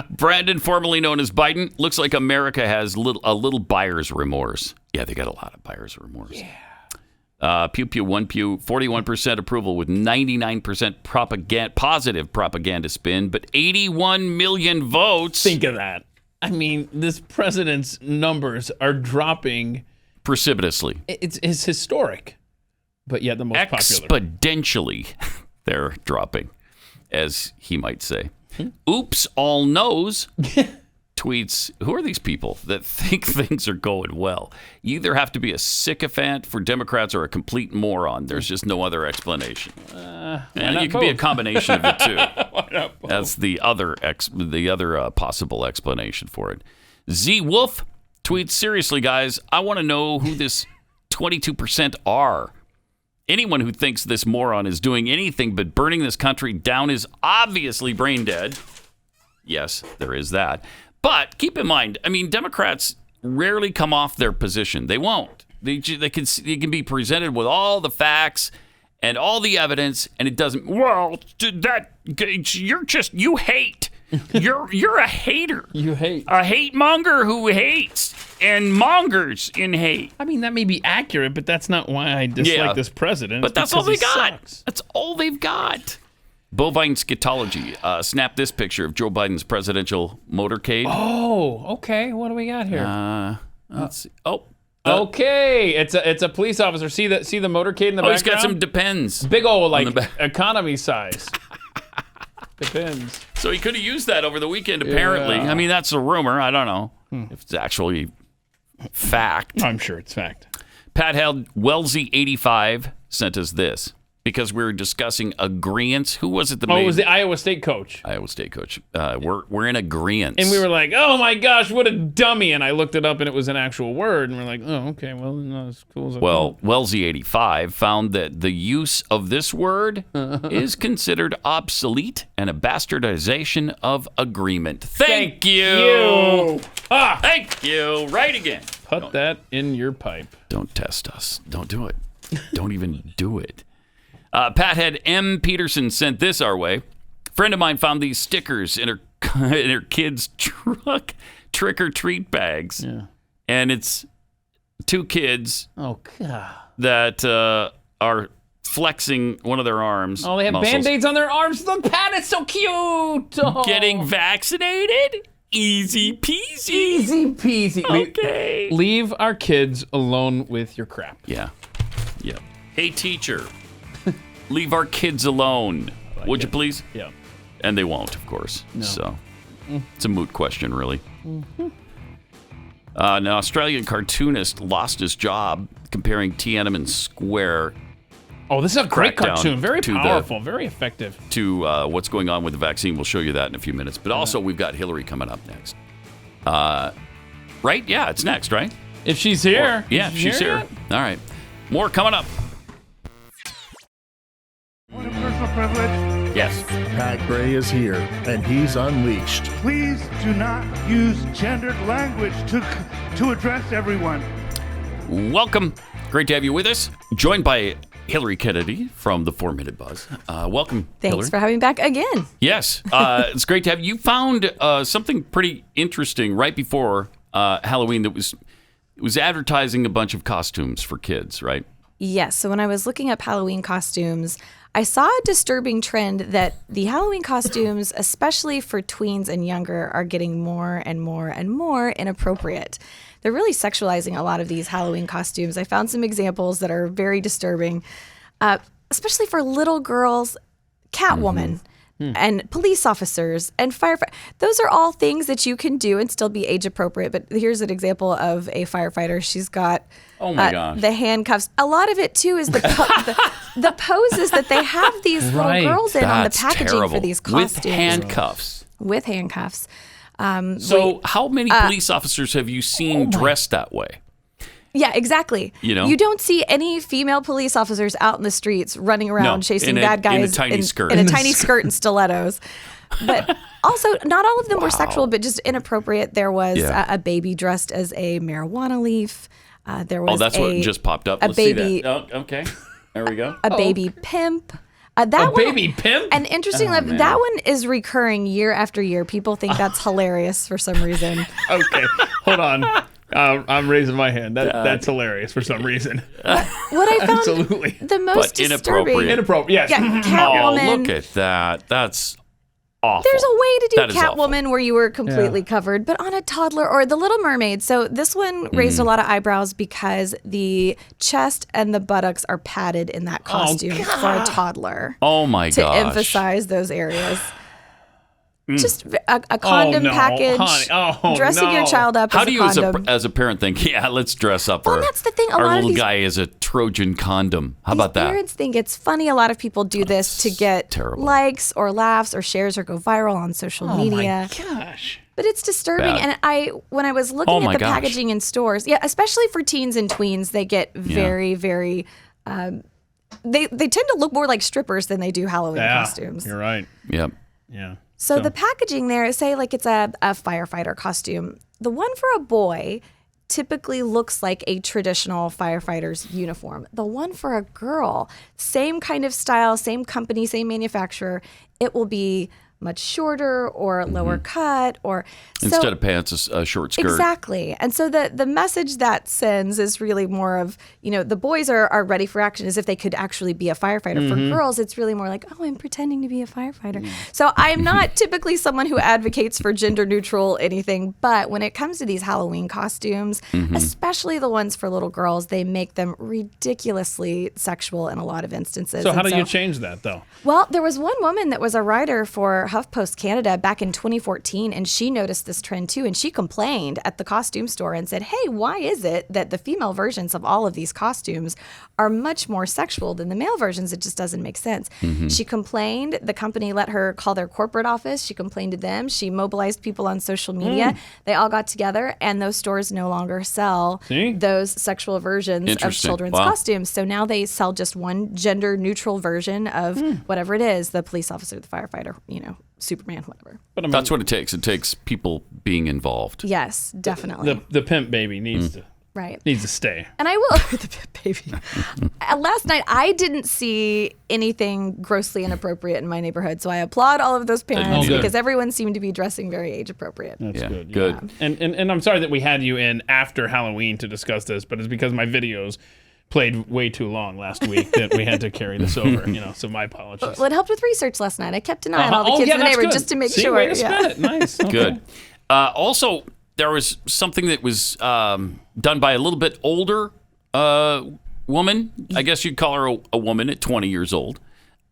Brandon, formerly known as Biden, looks like America has a little buyer's remorse. Yeah, they got a lot of buyer's remorse. Yeah. Pew Pew, one Pew, 41% approval with 99% positive propaganda spin, but 81 million votes. Think of that. I mean, this president's numbers are dropping precipitously. It's historic, but yet the most popular. Exponentially, they're dropping, as he might say. Oops, all knows. Tweets, who are these people that think things are going well? You either have to be a sycophant for Democrats or a complete moron. There's just no other explanation. And you can be a combination of the two. That's the other possible explanation for it. Z Wolf tweets, seriously, guys, I want to know who this 22% are. Anyone who thinks this moron is doing anything but burning this country down is obviously brain dead. Yes, there is that. But keep in mind, I mean, Democrats rarely come off their position. They won't. They can be presented with all the facts and all the evidence, and it doesn't. Well, you hate. You're a hater. You hate. A hate monger who hates and mongers in hate. I mean, that may be accurate, but that's not why I dislike this president. But that's all they got. That's all they've got. Bovine Scatology snapped this picture of Joe Biden's presidential motorcade. Oh, okay. What do we got here? Let's see. Oh. Okay, it's a police officer. See the motorcade in the background? He's got some Depends. Big old, like, economy size. Depends. So he could have used that over the weekend, apparently. Yeah. I mean, that's a rumor. I don't know if it's actually fact. I'm sure it's fact. Pat held Wellesley85 sent us this. Because we were discussing agreeance. Who was it? It was the Iowa State coach. Iowa State coach. We're in agreeance. And we were like, oh my gosh, what a dummy. And I looked it up and it was an actual word. And we're like, oh, okay, well, not as cool as I thought. Wellesley85 found that the use of this word is considered obsolete and a bastardization of agreement. Thank you. Thank you. Right again. Put that in your pipe. Don't test us. Don't do it. Don't even do it. Pathead M. Peterson sent this our way. A friend of mine found these stickers in her their kids' trick or treat bags, and it's two kids. Oh God! That are flexing one of their arms. Oh, they have muscles. Band-Aids on their arms. Look, Pat, it's so cute. Oh. Getting vaccinated? Easy peasy. Easy peasy. Okay. Leave our kids alone with your crap. Yeah. Hey, teacher, leave our kids alone. Would you please? Yeah. And they won't, of course. No. So it's a moot question, really. An Australian cartoonist lost his job comparing Tiananmen Square. Oh, this is a great crackdown cartoon. Very to powerful, very effective. To what's going on with the vaccine. We'll show you that in a few minutes. But also, we've got Hilary coming up next. Right? Yeah, it's next, right? If she's here. If she's here. Yet? All right. More coming up. Want a personal privilege? Yes. Pat Gray is here, and he's unleashed. Please do not use gendered language to address everyone. Welcome. Great to have you with us. Joined by Hilary Kennedy from the 4 Minute Buzz. Welcome, Thanks Hilary. for having me back again. Yes. It's great to have you. You found something pretty interesting right before Halloween that was advertising a bunch of costumes for kids, right? Yes. So when I was looking up Halloween costumes, I saw a disturbing trend that the Halloween costumes, especially for tweens and younger, are getting more and more and more inappropriate. They're really sexualizing a lot of these Halloween costumes. I found some examples that are very disturbing, especially for little girls, Catwoman. And police officers and firefighters. Those are all things that you can do and still be age appropriate. But here's an example of a firefighter. She's got the handcuffs. A lot of it, too, is the poses that they have these little girls in on the packaging for these costumes. With handcuffs. With handcuffs. So how many police officers have you seen dressed that way? Yeah, exactly. You don't see any female police officers out in the streets running around chasing bad guys in a tiny skirt. In a tiny skirt and stilettos. But also, not all of them were sexual, but just inappropriate. There was a baby dressed as a marijuana leaf. There was that's what just popped up. Let's baby, see that. Oh, okay. There we go. A baby pimp. Baby pimp? And interestingly, that one is recurring year after year. People think that's hilarious for some reason. Okay, hold on. I'm raising my hand. That's hilarious for some reason. What I found Absolutely. the most disturbing... Inappropriate, yes. Yeah, Catwoman. Oh, look at that. That's awful. There's a way to do That is Catwoman where you were completely covered, but on a toddler or The Little Mermaid. So this one raised a lot of eyebrows because the chest and the buttocks are padded in that costume for a toddler. Oh, my gosh. To emphasize those areas. Just a condom package, dressing your child up How as a do you, condom. as a parent, think, let's dress up Well, that's the thing. A our lot of little these- guy is a Trojan condom? How about that? Parents think it's funny. A lot of people do this to get likes or laughs or shares or go viral on social media. Oh, my gosh. But it's disturbing. Bad. And when I was looking at the gosh. packaging in stores, especially for teens and tweens, they get very, very... they tend to look more like strippers than they do Halloween costumes. You're right. Yep. Yeah. So the packaging there, say like it's a firefighter costume. The one for a boy typically looks like a traditional firefighter's uniform. The one for a girl, same kind of style, same company, same manufacturer, it will be much shorter or lower cut or instead of pants, a short skirt. Exactly. And so the message that sends is really more of, the boys are ready for action as if they could actually be a firefighter. For girls, it's really more like, oh, I'm pretending to be a firefighter. So I'm not typically someone who advocates for gender neutral anything, but when it comes to these Halloween costumes, especially the ones for little girls, they make them ridiculously sexual in a lot of instances. So how do you change that though? Well, there was one woman that was a writer for HuffPost Canada back in 2014, and she noticed this trend too, and she complained at the costume store and said, hey, why is it that the female versions of all of these costumes are much more sexual than the male versions? It just doesn't make sense. She complained. The company let her call their corporate office. She complained to them. She mobilized people on social media. They all got together, and those stores no longer sell those sexual versions of children's costumes. So now they sell just one gender neutral version of whatever it is, the police officer, the firefighter, Superman, whatever. But I mean, that's what it takes. It takes people being involved. Yes, definitely. The pimp baby needs to Right. Needs to stay. And I will, the baby. Last night, I didn't see anything grossly inappropriate in my neighborhood, so I applaud all of those parents because everyone seemed to be dressing very age appropriate. That's good. Good. And I'm sorry that we had you in after Halloween to discuss this, but it's because my videos played way too long last week that we had to carry this over. So my apologies. Well, it helped with research last night. I kept an eye on all the kids in the neighborhood just to make sure. Way to spin it. Nice. Okay. Good. Also, there was something that was done by a little bit older woman. I guess you'd call her a woman at 20 years old,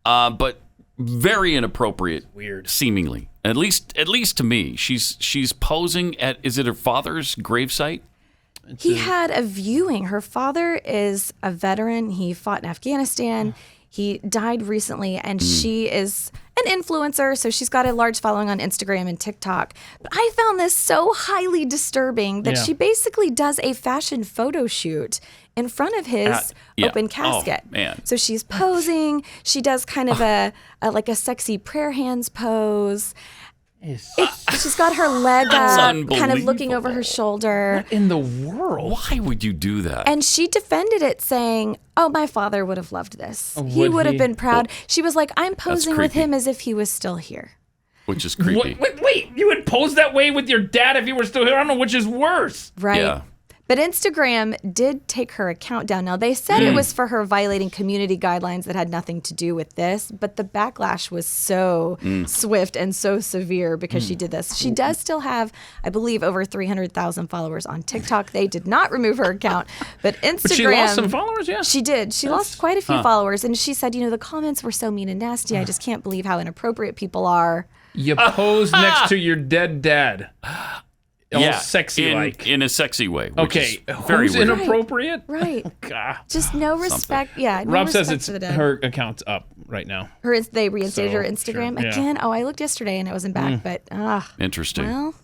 but very inappropriate. Weird, seemingly. At least to me, she's posing at. Is it her father's gravesite? He had a viewing. Her father is a veteran. He fought in Afghanistan. He died recently, and she is an influencer, so she's got a large following on Instagram and TikTok. But I found this so highly disturbing that she basically does a fashion photo shoot in front of his open casket. Oh, man. So she's posing. She does kind of a sexy prayer hands pose. She's got her leg up, kind of looking over her shoulder. What in the world? Why would you do that? And she defended it, saying, "Oh, my father would have loved this. He would have been proud." She was like, "I'm posing with him as if he was still here." Which is creepy. Wait, you would pose that way with your dad if he were still here? I don't know which is worse. Right. Yeah. But Instagram did take her account down. Now, they said it was for her violating community guidelines that had nothing to do with this, but the backlash was so swift and so severe because she did this. She does still have, I believe, over 300,000 followers on TikTok. They did not remove her account, but Instagram... But she lost some followers, yeah? She did. She lost quite a few followers, and she said, the comments were so mean and nasty. I just can't believe how inappropriate people are. You pose next to your dead dad. All sexy like. In a sexy way. Okay, very who's weird. Right. Inappropriate? God. Just no respect. Yeah, no Rob respect says for the dead. her account's up right now. They reinstated her Instagram again. Oh, I looked yesterday and it wasn't back, but interesting. Well,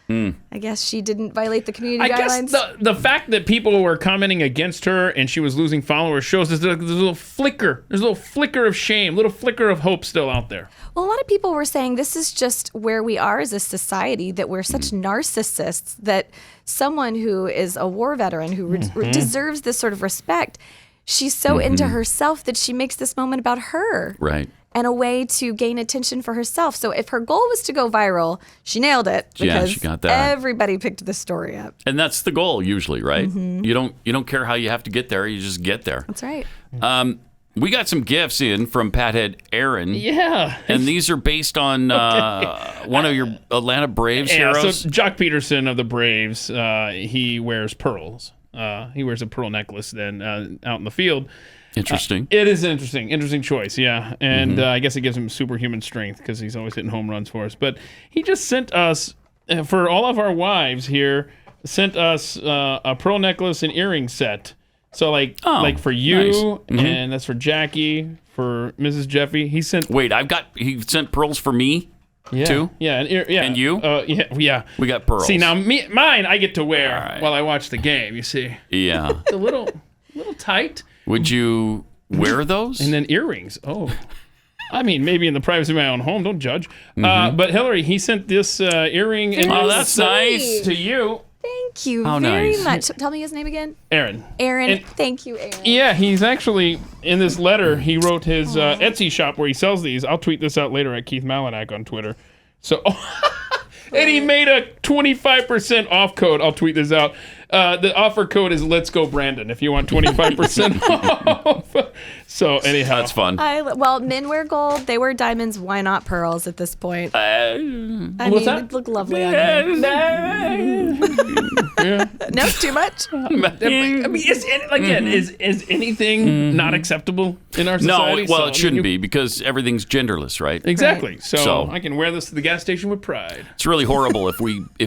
I guess she didn't violate the community guidelines. Guess the fact that people were commenting against her and she was losing followers shows there's a little flicker. There's a little flicker of shame, a little flicker of hope still out there. Well, a lot of people were saying this is just where we are as a society, that we're such narcissists that someone who is a war veteran who deserves this sort of respect, she's so into herself that she makes this moment about her. Right. And a way to gain attention for herself. So if her goal was to go viral, she nailed it because she got that. Everybody picked this story up. And that's the goal usually, right? You don't care how you have to get there, you just get there. That's right. We got some gifts in from Pathead Aaron. Yeah. And these are based on one of your Atlanta Braves heroes. So Jock Peterson of the Braves, he wears pearls. He wears a pearl necklace then out in the field. Interesting. It is an interesting choice, yeah. And I guess it gives him superhuman strength because he's always hitting home runs for us. But he just sent us, for all of our wives here, sent us a pearl necklace and earring set. So like for you, nice. and that's for Jackie, for Mrs. Jeffy. He sent. Wait, he sent pearls for me too. Yeah, and you. Yeah. We got pearls. See now, mine I get to wear while I watch the game. You see. Yeah. It's a little tight. Would you wear those? And then earrings. Oh. I mean, maybe in the privacy of my own home. Don't judge. But Hilary, he sent this earring and that's nice to you. Thank you How very nice. much. Tell me his name again. Aaron. Thank you, Aaron. Yeah, he's actually, in this letter, he wrote his Etsy shop where he sells these. I'll tweet this out later at Keith Malinak on Twitter. So, and he made a 25% off code. I'll tweet this out. The offer code is Let's Go Brandon if you want 25% off. So anyhow. That's fun. Well, men wear gold. They wear diamonds. Why not pearls at this point? What's that? It'd look lovely on you. No, too much? I mean, is anything not acceptable in our society? No, well, it shouldn't be because everything's genderless, right? Exactly. So I can wear this to the gas station with pride. It's really horrible if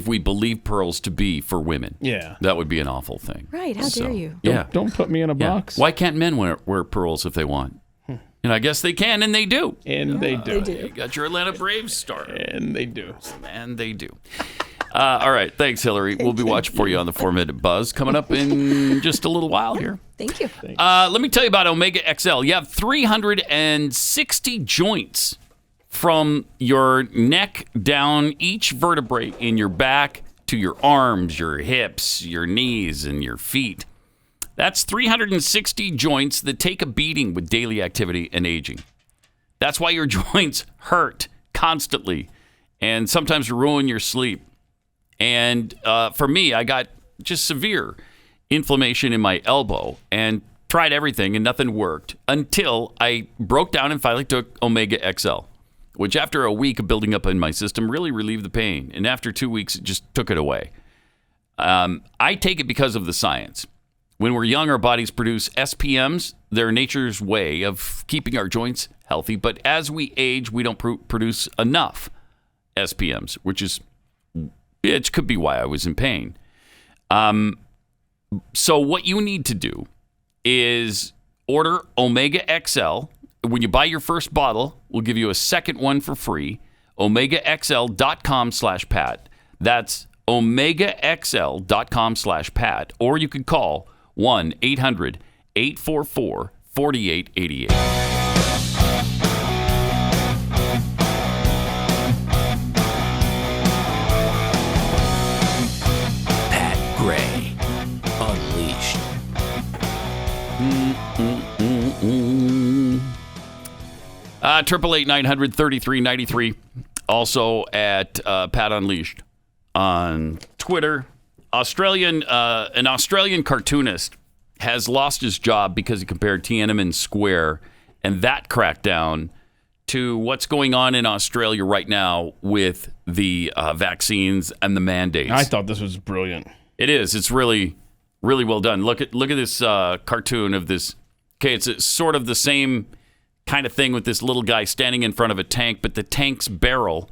we believe pearls to be for women. Yeah. That would be an awful thing. Right. How dare you? Don't put me in a box. Why can't men wear pearls if they want? And I guess they can, and they do. And they do. You got your Atlanta Braves started. And they do. And they do. All right. Thanks, Hilary. We'll be watching for you on the 4-Minute Buzz coming up in just a little while here. Thank you. Let me tell you about Omega XL. You have 360 joints from your neck down, each vertebrae in your back, to your arms, your hips, your knees, and your feet. That's 360 joints that take a beating with daily activity and aging. That's why your joints hurt constantly and sometimes ruin your sleep. And for me, I got just severe inflammation in my elbow and tried everything and nothing worked until I broke down and finally took Omega XL, which after a week of building up in my system really relieved the pain. And after 2 weeks, it just took it away. I take it because of the science. When we're young, our bodies produce SPMs. They're nature's way of keeping our joints healthy. But as we age, we don't produce enough SPMs, which is, it could be why I was in pain. So what you need to do is order Omega XL. When you buy your first bottle, we'll give you a second one for free. OmegaXL.com/Pat. That's OmegaXL.com/Pat. Or you could call 1-800-844-4888. Pat Gray Unleashed. 888-900-3393. Also at Pat Unleashed on Twitter. An Australian cartoonist has lost his job because he compared Tiananmen Square and that crackdown to what's going on in Australia right now with the vaccines and the mandates. I thought this was brilliant. It is. It's really, really well done. Look at this cartoon of this. Okay, it's sort of the same kind of thing with this little guy standing in front of a tank, but the tank's barrel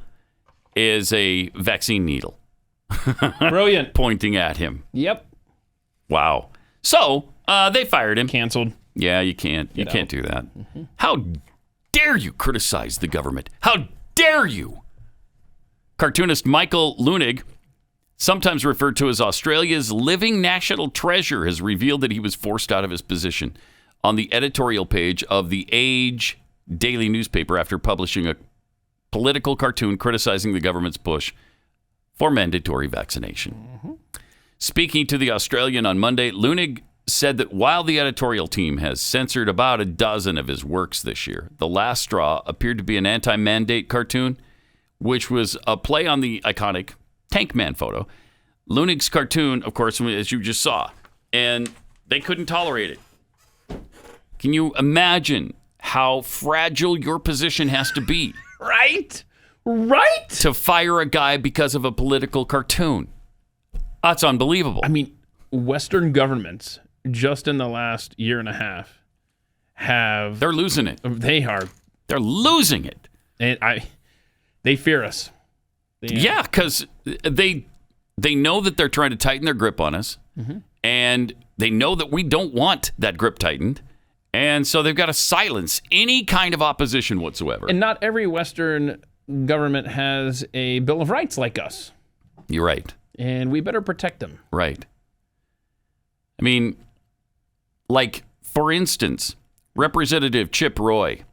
is a vaccine needle. Brilliant. Pointing at him. Yep. Wow. So they fired him. Canceled. Yeah, you can't. You can't do that. Mm-hmm. How dare you criticize the government? How dare you? Cartoonist Michael Leunig, sometimes referred to as Australia's living national treasure, has revealed that he was forced out of his position on the editorial page of the Age daily newspaper after publishing a political cartoon criticizing the government's push for mandatory vaccination. Mm-hmm. Speaking to the Australian on Monday, Leunig said that while the editorial team has censored about a dozen of his works this year, the last straw appeared to be an anti-mandate cartoon, which was a play on the iconic Tank Man photo. Leunig's cartoon, of course, as you just saw, and they couldn't tolerate it. Can you imagine how fragile your position has to be? Right? To fire a guy because of a political cartoon. That's unbelievable. I mean, Western governments, just in the last year and a half, they're losing it. They're losing it. And they fear us. Yeah, because they know that they're trying to tighten their grip on us, mm-hmm. and they know that we don't want that grip tightened. And so they've got to silence any kind of opposition whatsoever. And not every Western government has a Bill of Rights like us. You're right. And we better protect them. Right. I mean, like, for instance, Representative Chip Roy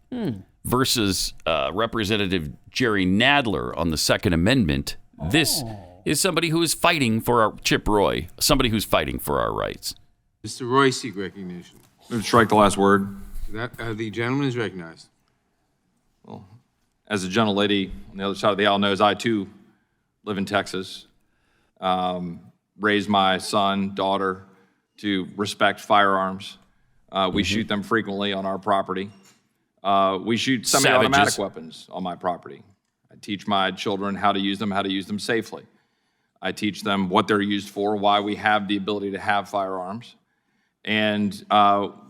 versus Representative Jerry Nadler on the Second Amendment. This is somebody who is fighting for Chip Roy, somebody who's fighting for our rights. Mr. Roy, seek recognition. Strike the last word. The gentleman is recognized. Well, as the gentlelady on the other side of the aisle knows, I too live in Texas. Raised my son, daughter to respect firearms. We shoot them frequently on our property. We shoot semi-automatic weapons on my property. I teach my children how to use them safely. I teach them what they're used for, why we have the ability to have firearms. And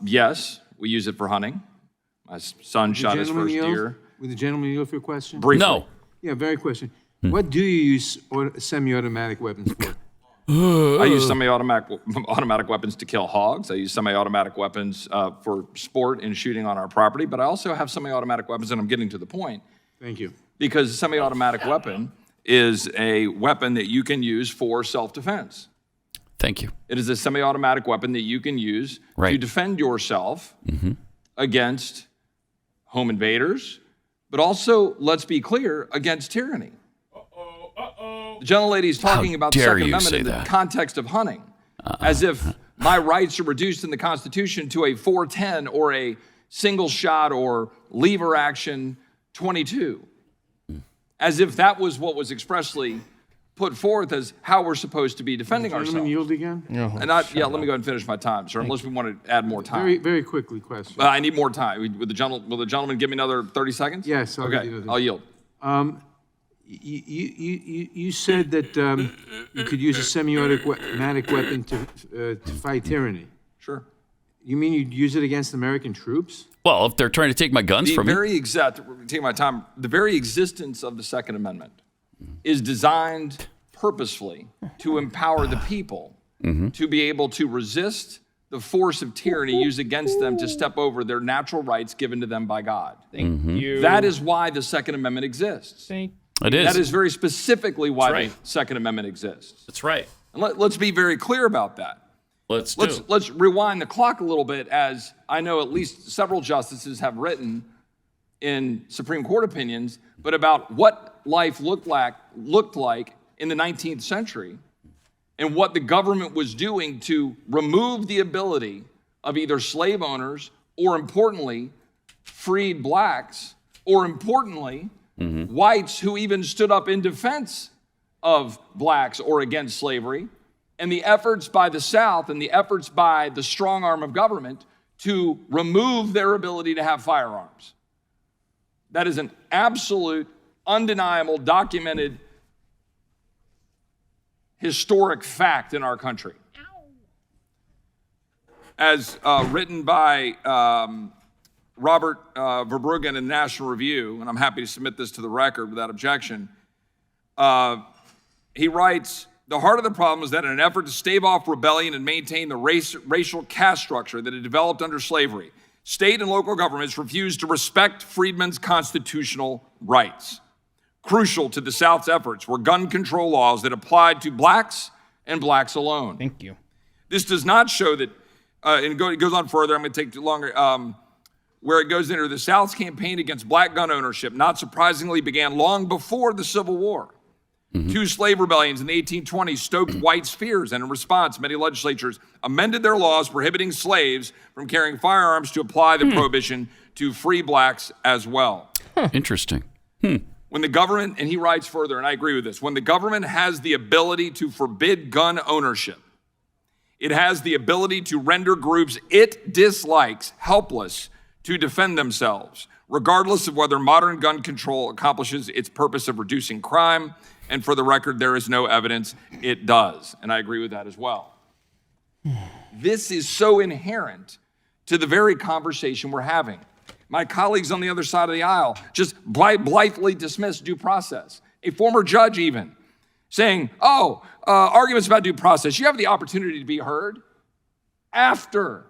yes, we use it for hunting. My son shot his first deer. Would the gentleman yield for a question? Briefly. No. Yeah, very question. What do you use semi-automatic weapons for? I use semi-automatic weapons to kill hogs. I use semi-automatic weapons for sport and shooting on our property. But I also have semi-automatic weapons, and I'm getting to the point. Thank you. Because a semi-automatic weapon is a weapon that you can use for self-defense. Thank you. It is a semi-automatic weapon that you can use to defend yourself against home invaders, but also, let's be clear, against tyranny. The gentlelady's talking about the dare Second you Amendment say in the that? context of hunting, as if my rights are reduced in the Constitution to a 410 or a single shot or lever action 22, as if that was what was expressly put forth as how we're supposed to be defending ourselves. Yield again? Let me go ahead and finish my time, sir, unless we want to add more time. Very, very quickly, question. I need more time. Will the gentleman give me another 30 seconds? Yes. I'll yield. You said that you could use a semi-automatic weapon to fight tyranny. Sure. You mean you'd use it against American troops? Well, if they're trying to take my guns from me. Take my time. The very existence of the Second Amendment is designed purposefully to empower the people to be able to resist the force of tyranny used against them to step over their natural rights given to them by God. Thank you. That is why the Second Amendment exists. It is. That is very specifically why the Second Amendment exists. That's right. And let's be very clear about that. Let's rewind the clock a little bit, as I know at least several justices have written in Supreme Court opinions, but about what life looked like in the 19th century and what the government was doing to remove the ability of either slave owners or, importantly, freed blacks, or importantly, whites who even stood up in defense of blacks or against slavery, and the efforts by the South and the efforts by the strong arm of government to remove their ability to have firearms. That is an absolute, undeniable, documented, historic fact in our country. As written by Robert Verbruggen in the National Review, and I'm happy to submit this to the record without objection, he writes, "The heart of the problem is that in an effort to stave off rebellion and maintain the racial caste structure that had developed under slavery, state and local governments refused to respect freedmen's constitutional rights. Crucial to the South's efforts were gun control laws that applied to blacks and blacks alone." Thank you. This does not show that, and it goes on further, I'm going to take too longer, where it goes into the South's campaign against black gun ownership, not surprisingly, began long before the Civil War. Two slave rebellions in the 1820s stoked whites' fears, and in response, many legislatures amended their laws prohibiting slaves from carrying firearms to apply the prohibition to free blacks as well. Interesting. When the government, and he writes further, and I agree with this, when the government has the ability to forbid gun ownership, it has the ability to render groups it dislikes helpless to defend themselves, regardless of whether modern gun control accomplishes its purpose of reducing crime. And for the record, there is no evidence it does. And I agree with that as well. This is so inherent to the very conversation we're having. My colleagues on the other side of the aisle just blithely dismiss due process. A former judge even saying, arguments about due process, you have the opportunity to be heard after.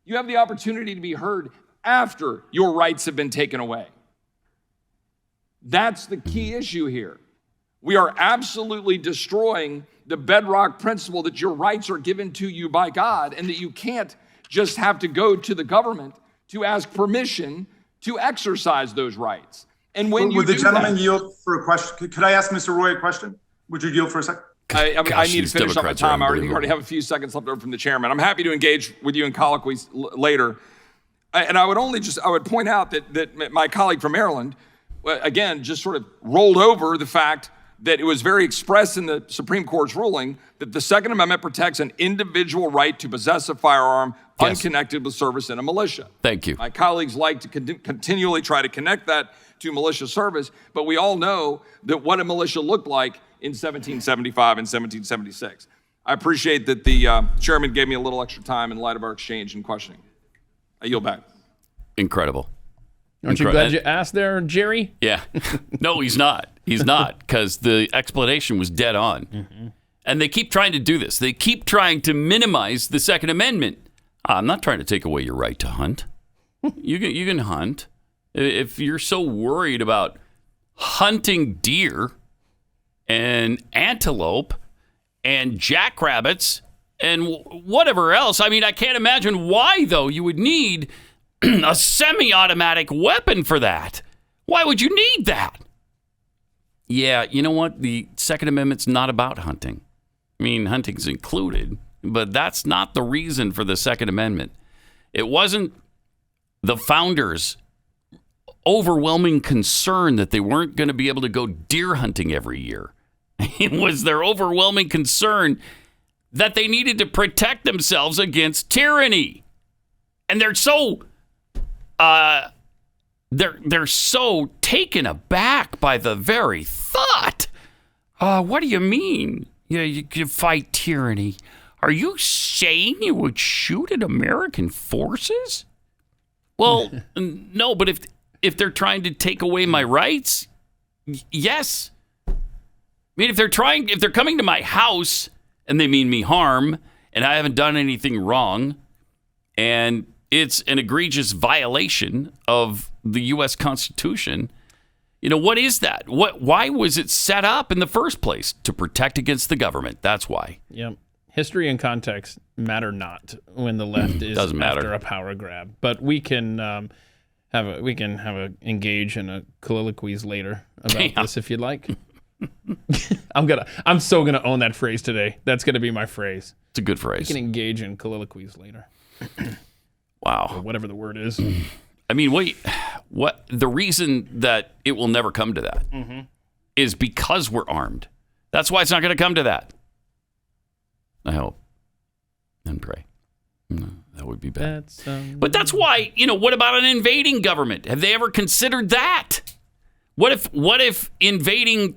You have the opportunity to be heard after your rights have been taken away. That's the key issue here. We are absolutely destroying the bedrock principle that your rights are given to you by God and that you can't just have to go to the government to ask permission to exercise those rights. And when you would the do gentleman that, yield for a question? Could I ask Mr. Roy a question? Would you yield for a second? I need to finish up my time. I already have a few seconds left over from the chairman. I'm happy to engage with you in colloquies later. And I would point out that my colleague from Maryland, again, just sort of rolled over the fact that it was very expressed in the Supreme Court's ruling that the Second Amendment protects an individual right to possess a firearm unconnected with service in a militia. Thank you. My colleagues like to continually try to connect that to militia service, but we all know that what a militia looked like in 1775 and 1776. I appreciate that the chairman gave me a little extra time in light of our exchange and questioning. I yield back. Incredible. Aren't you glad you asked there, Jerry? Yeah. No, he's not. He's not, because the explanation was dead on. And they keep trying to do this. They keep trying to minimize the Second Amendment. I'm not trying to take away your right to hunt. You can hunt. If you're so worried about hunting deer and antelope and jackrabbits and whatever else, I mean, I can't imagine why, though, you would need a semi-automatic weapon for that. Why would you need that? Yeah, you know what? The Second Amendment's not about hunting. I mean, hunting's included, but that's not the reason for the Second Amendment. It wasn't the founders' overwhelming concern that they weren't going to be able to go deer hunting every year. It was their overwhelming concern that they needed to protect themselves against tyranny. And they're so they're so taken aback by the very thought. What do you mean? You could fight tyranny. Are you saying you would shoot at American forces? Well, no, but if they're trying to take away my rights, yes. I mean, if they're coming to my house and they mean me harm and I haven't done anything wrong and it's an egregious violation of the U.S. Constitution, what is that? Why was it set up in the first place? To protect against the government. That's why. Yep. History and context matter not when the left is after a power grab. But we can engage in a colloquies later about this if you'd like. I'm so gonna own that phrase today. That's gonna be my phrase. It's a good phrase. We can engage in colloquies later. Wow. Or whatever the word is. I mean, what the reason that it will never come to that is because we're armed. That's why it's not going to come to that. I hope and pray. That would be bad. But that's why, what about an invading government? Have they ever considered that? What if invading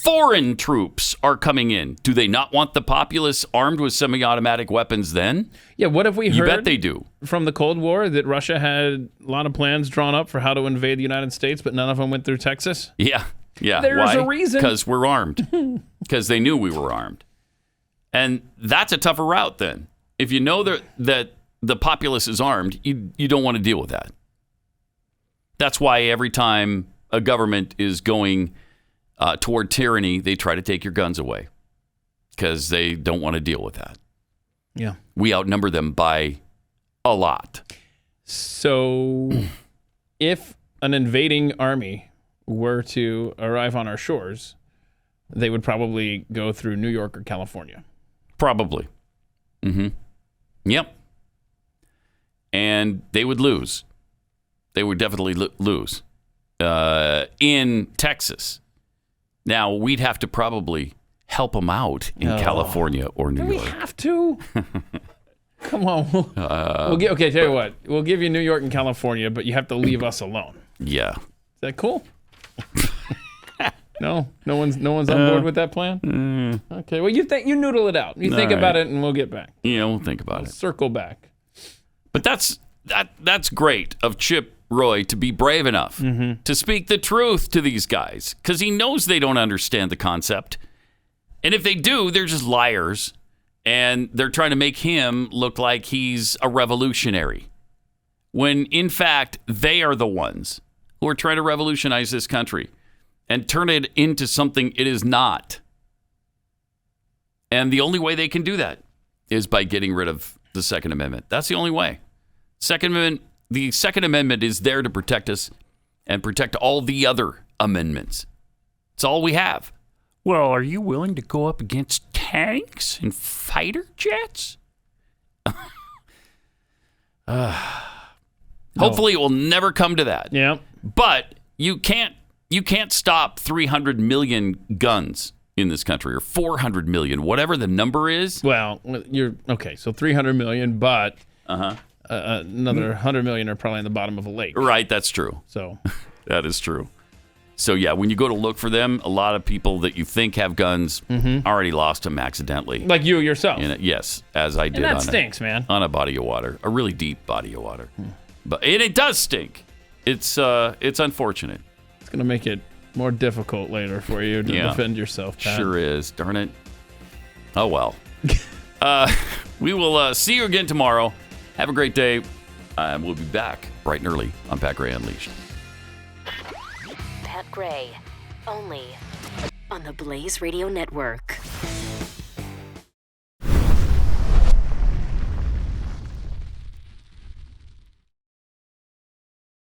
foreign troops are coming in? Do they not want the populace armed with semi-automatic weapons then? Yeah, what if we heard You bet they do. From the Cold War that Russia had a lot of plans drawn up for how to invade the United States, but none of them went through Texas? Yeah. There's Why? a reason. Because we're armed. Because they knew we were armed. And that's a tougher route then. If you know that the populace is armed, you don't want to deal with that. That's why every time a government is going toward tyranny, they try to take your guns away because they don't want to deal with that. Yeah. We outnumber them by a lot. So if an invading army were to arrive on our shores, they would probably go through New York or California. Probably. Yep. And they would lose. They would definitely lose in Texas. Now, we'd have to probably help them out in California or New York. We have to. Come on. Okay, tell you what. We'll give you New York and California, but you have to leave us alone. Yeah. Is that cool? No one's on board with that plan. Okay. Well, you noodle it out. You think about it, and we'll get back. Yeah, we'll think about it. Circle back. But that's great of Chip Roy to be brave enough to speak the truth to these guys because he knows they don't understand the concept. And if they do, they're just liars. And they're trying to make him look like he's a revolutionary. When, in fact, they are the ones who are trying to revolutionize this country and turn it into something it is not. And the only way they can do that is by getting rid of the Second Amendment. That's the only way. The Second Amendment is there to protect us and protect all the other amendments. It's all we have. Well, are you willing to go up against tanks and fighter jets? Hopefully it will never come to that. Yeah. But you can't stop 300 million guns in this country or 400 million, whatever the number is. Well, you're okay. So 300 million, but another 100 million are probably in the bottom of a lake. Right, that's true. So that is true. So yeah, when you go to look for them, a lot of people that you think have guns already lost them accidentally. Like you yourself. Yes, as I did. And that stinks, man. On a body of water, a really deep body of water. But it does stink. It's unfortunate. It's gonna make it more difficult later for you to defend yourself, Pat. Sure is. Darn it. Oh well. We will see you again tomorrow. Have a great day. We'll be back bright and early on Pat Gray Unleashed. Pat Gray, only on the Blaze Radio Network.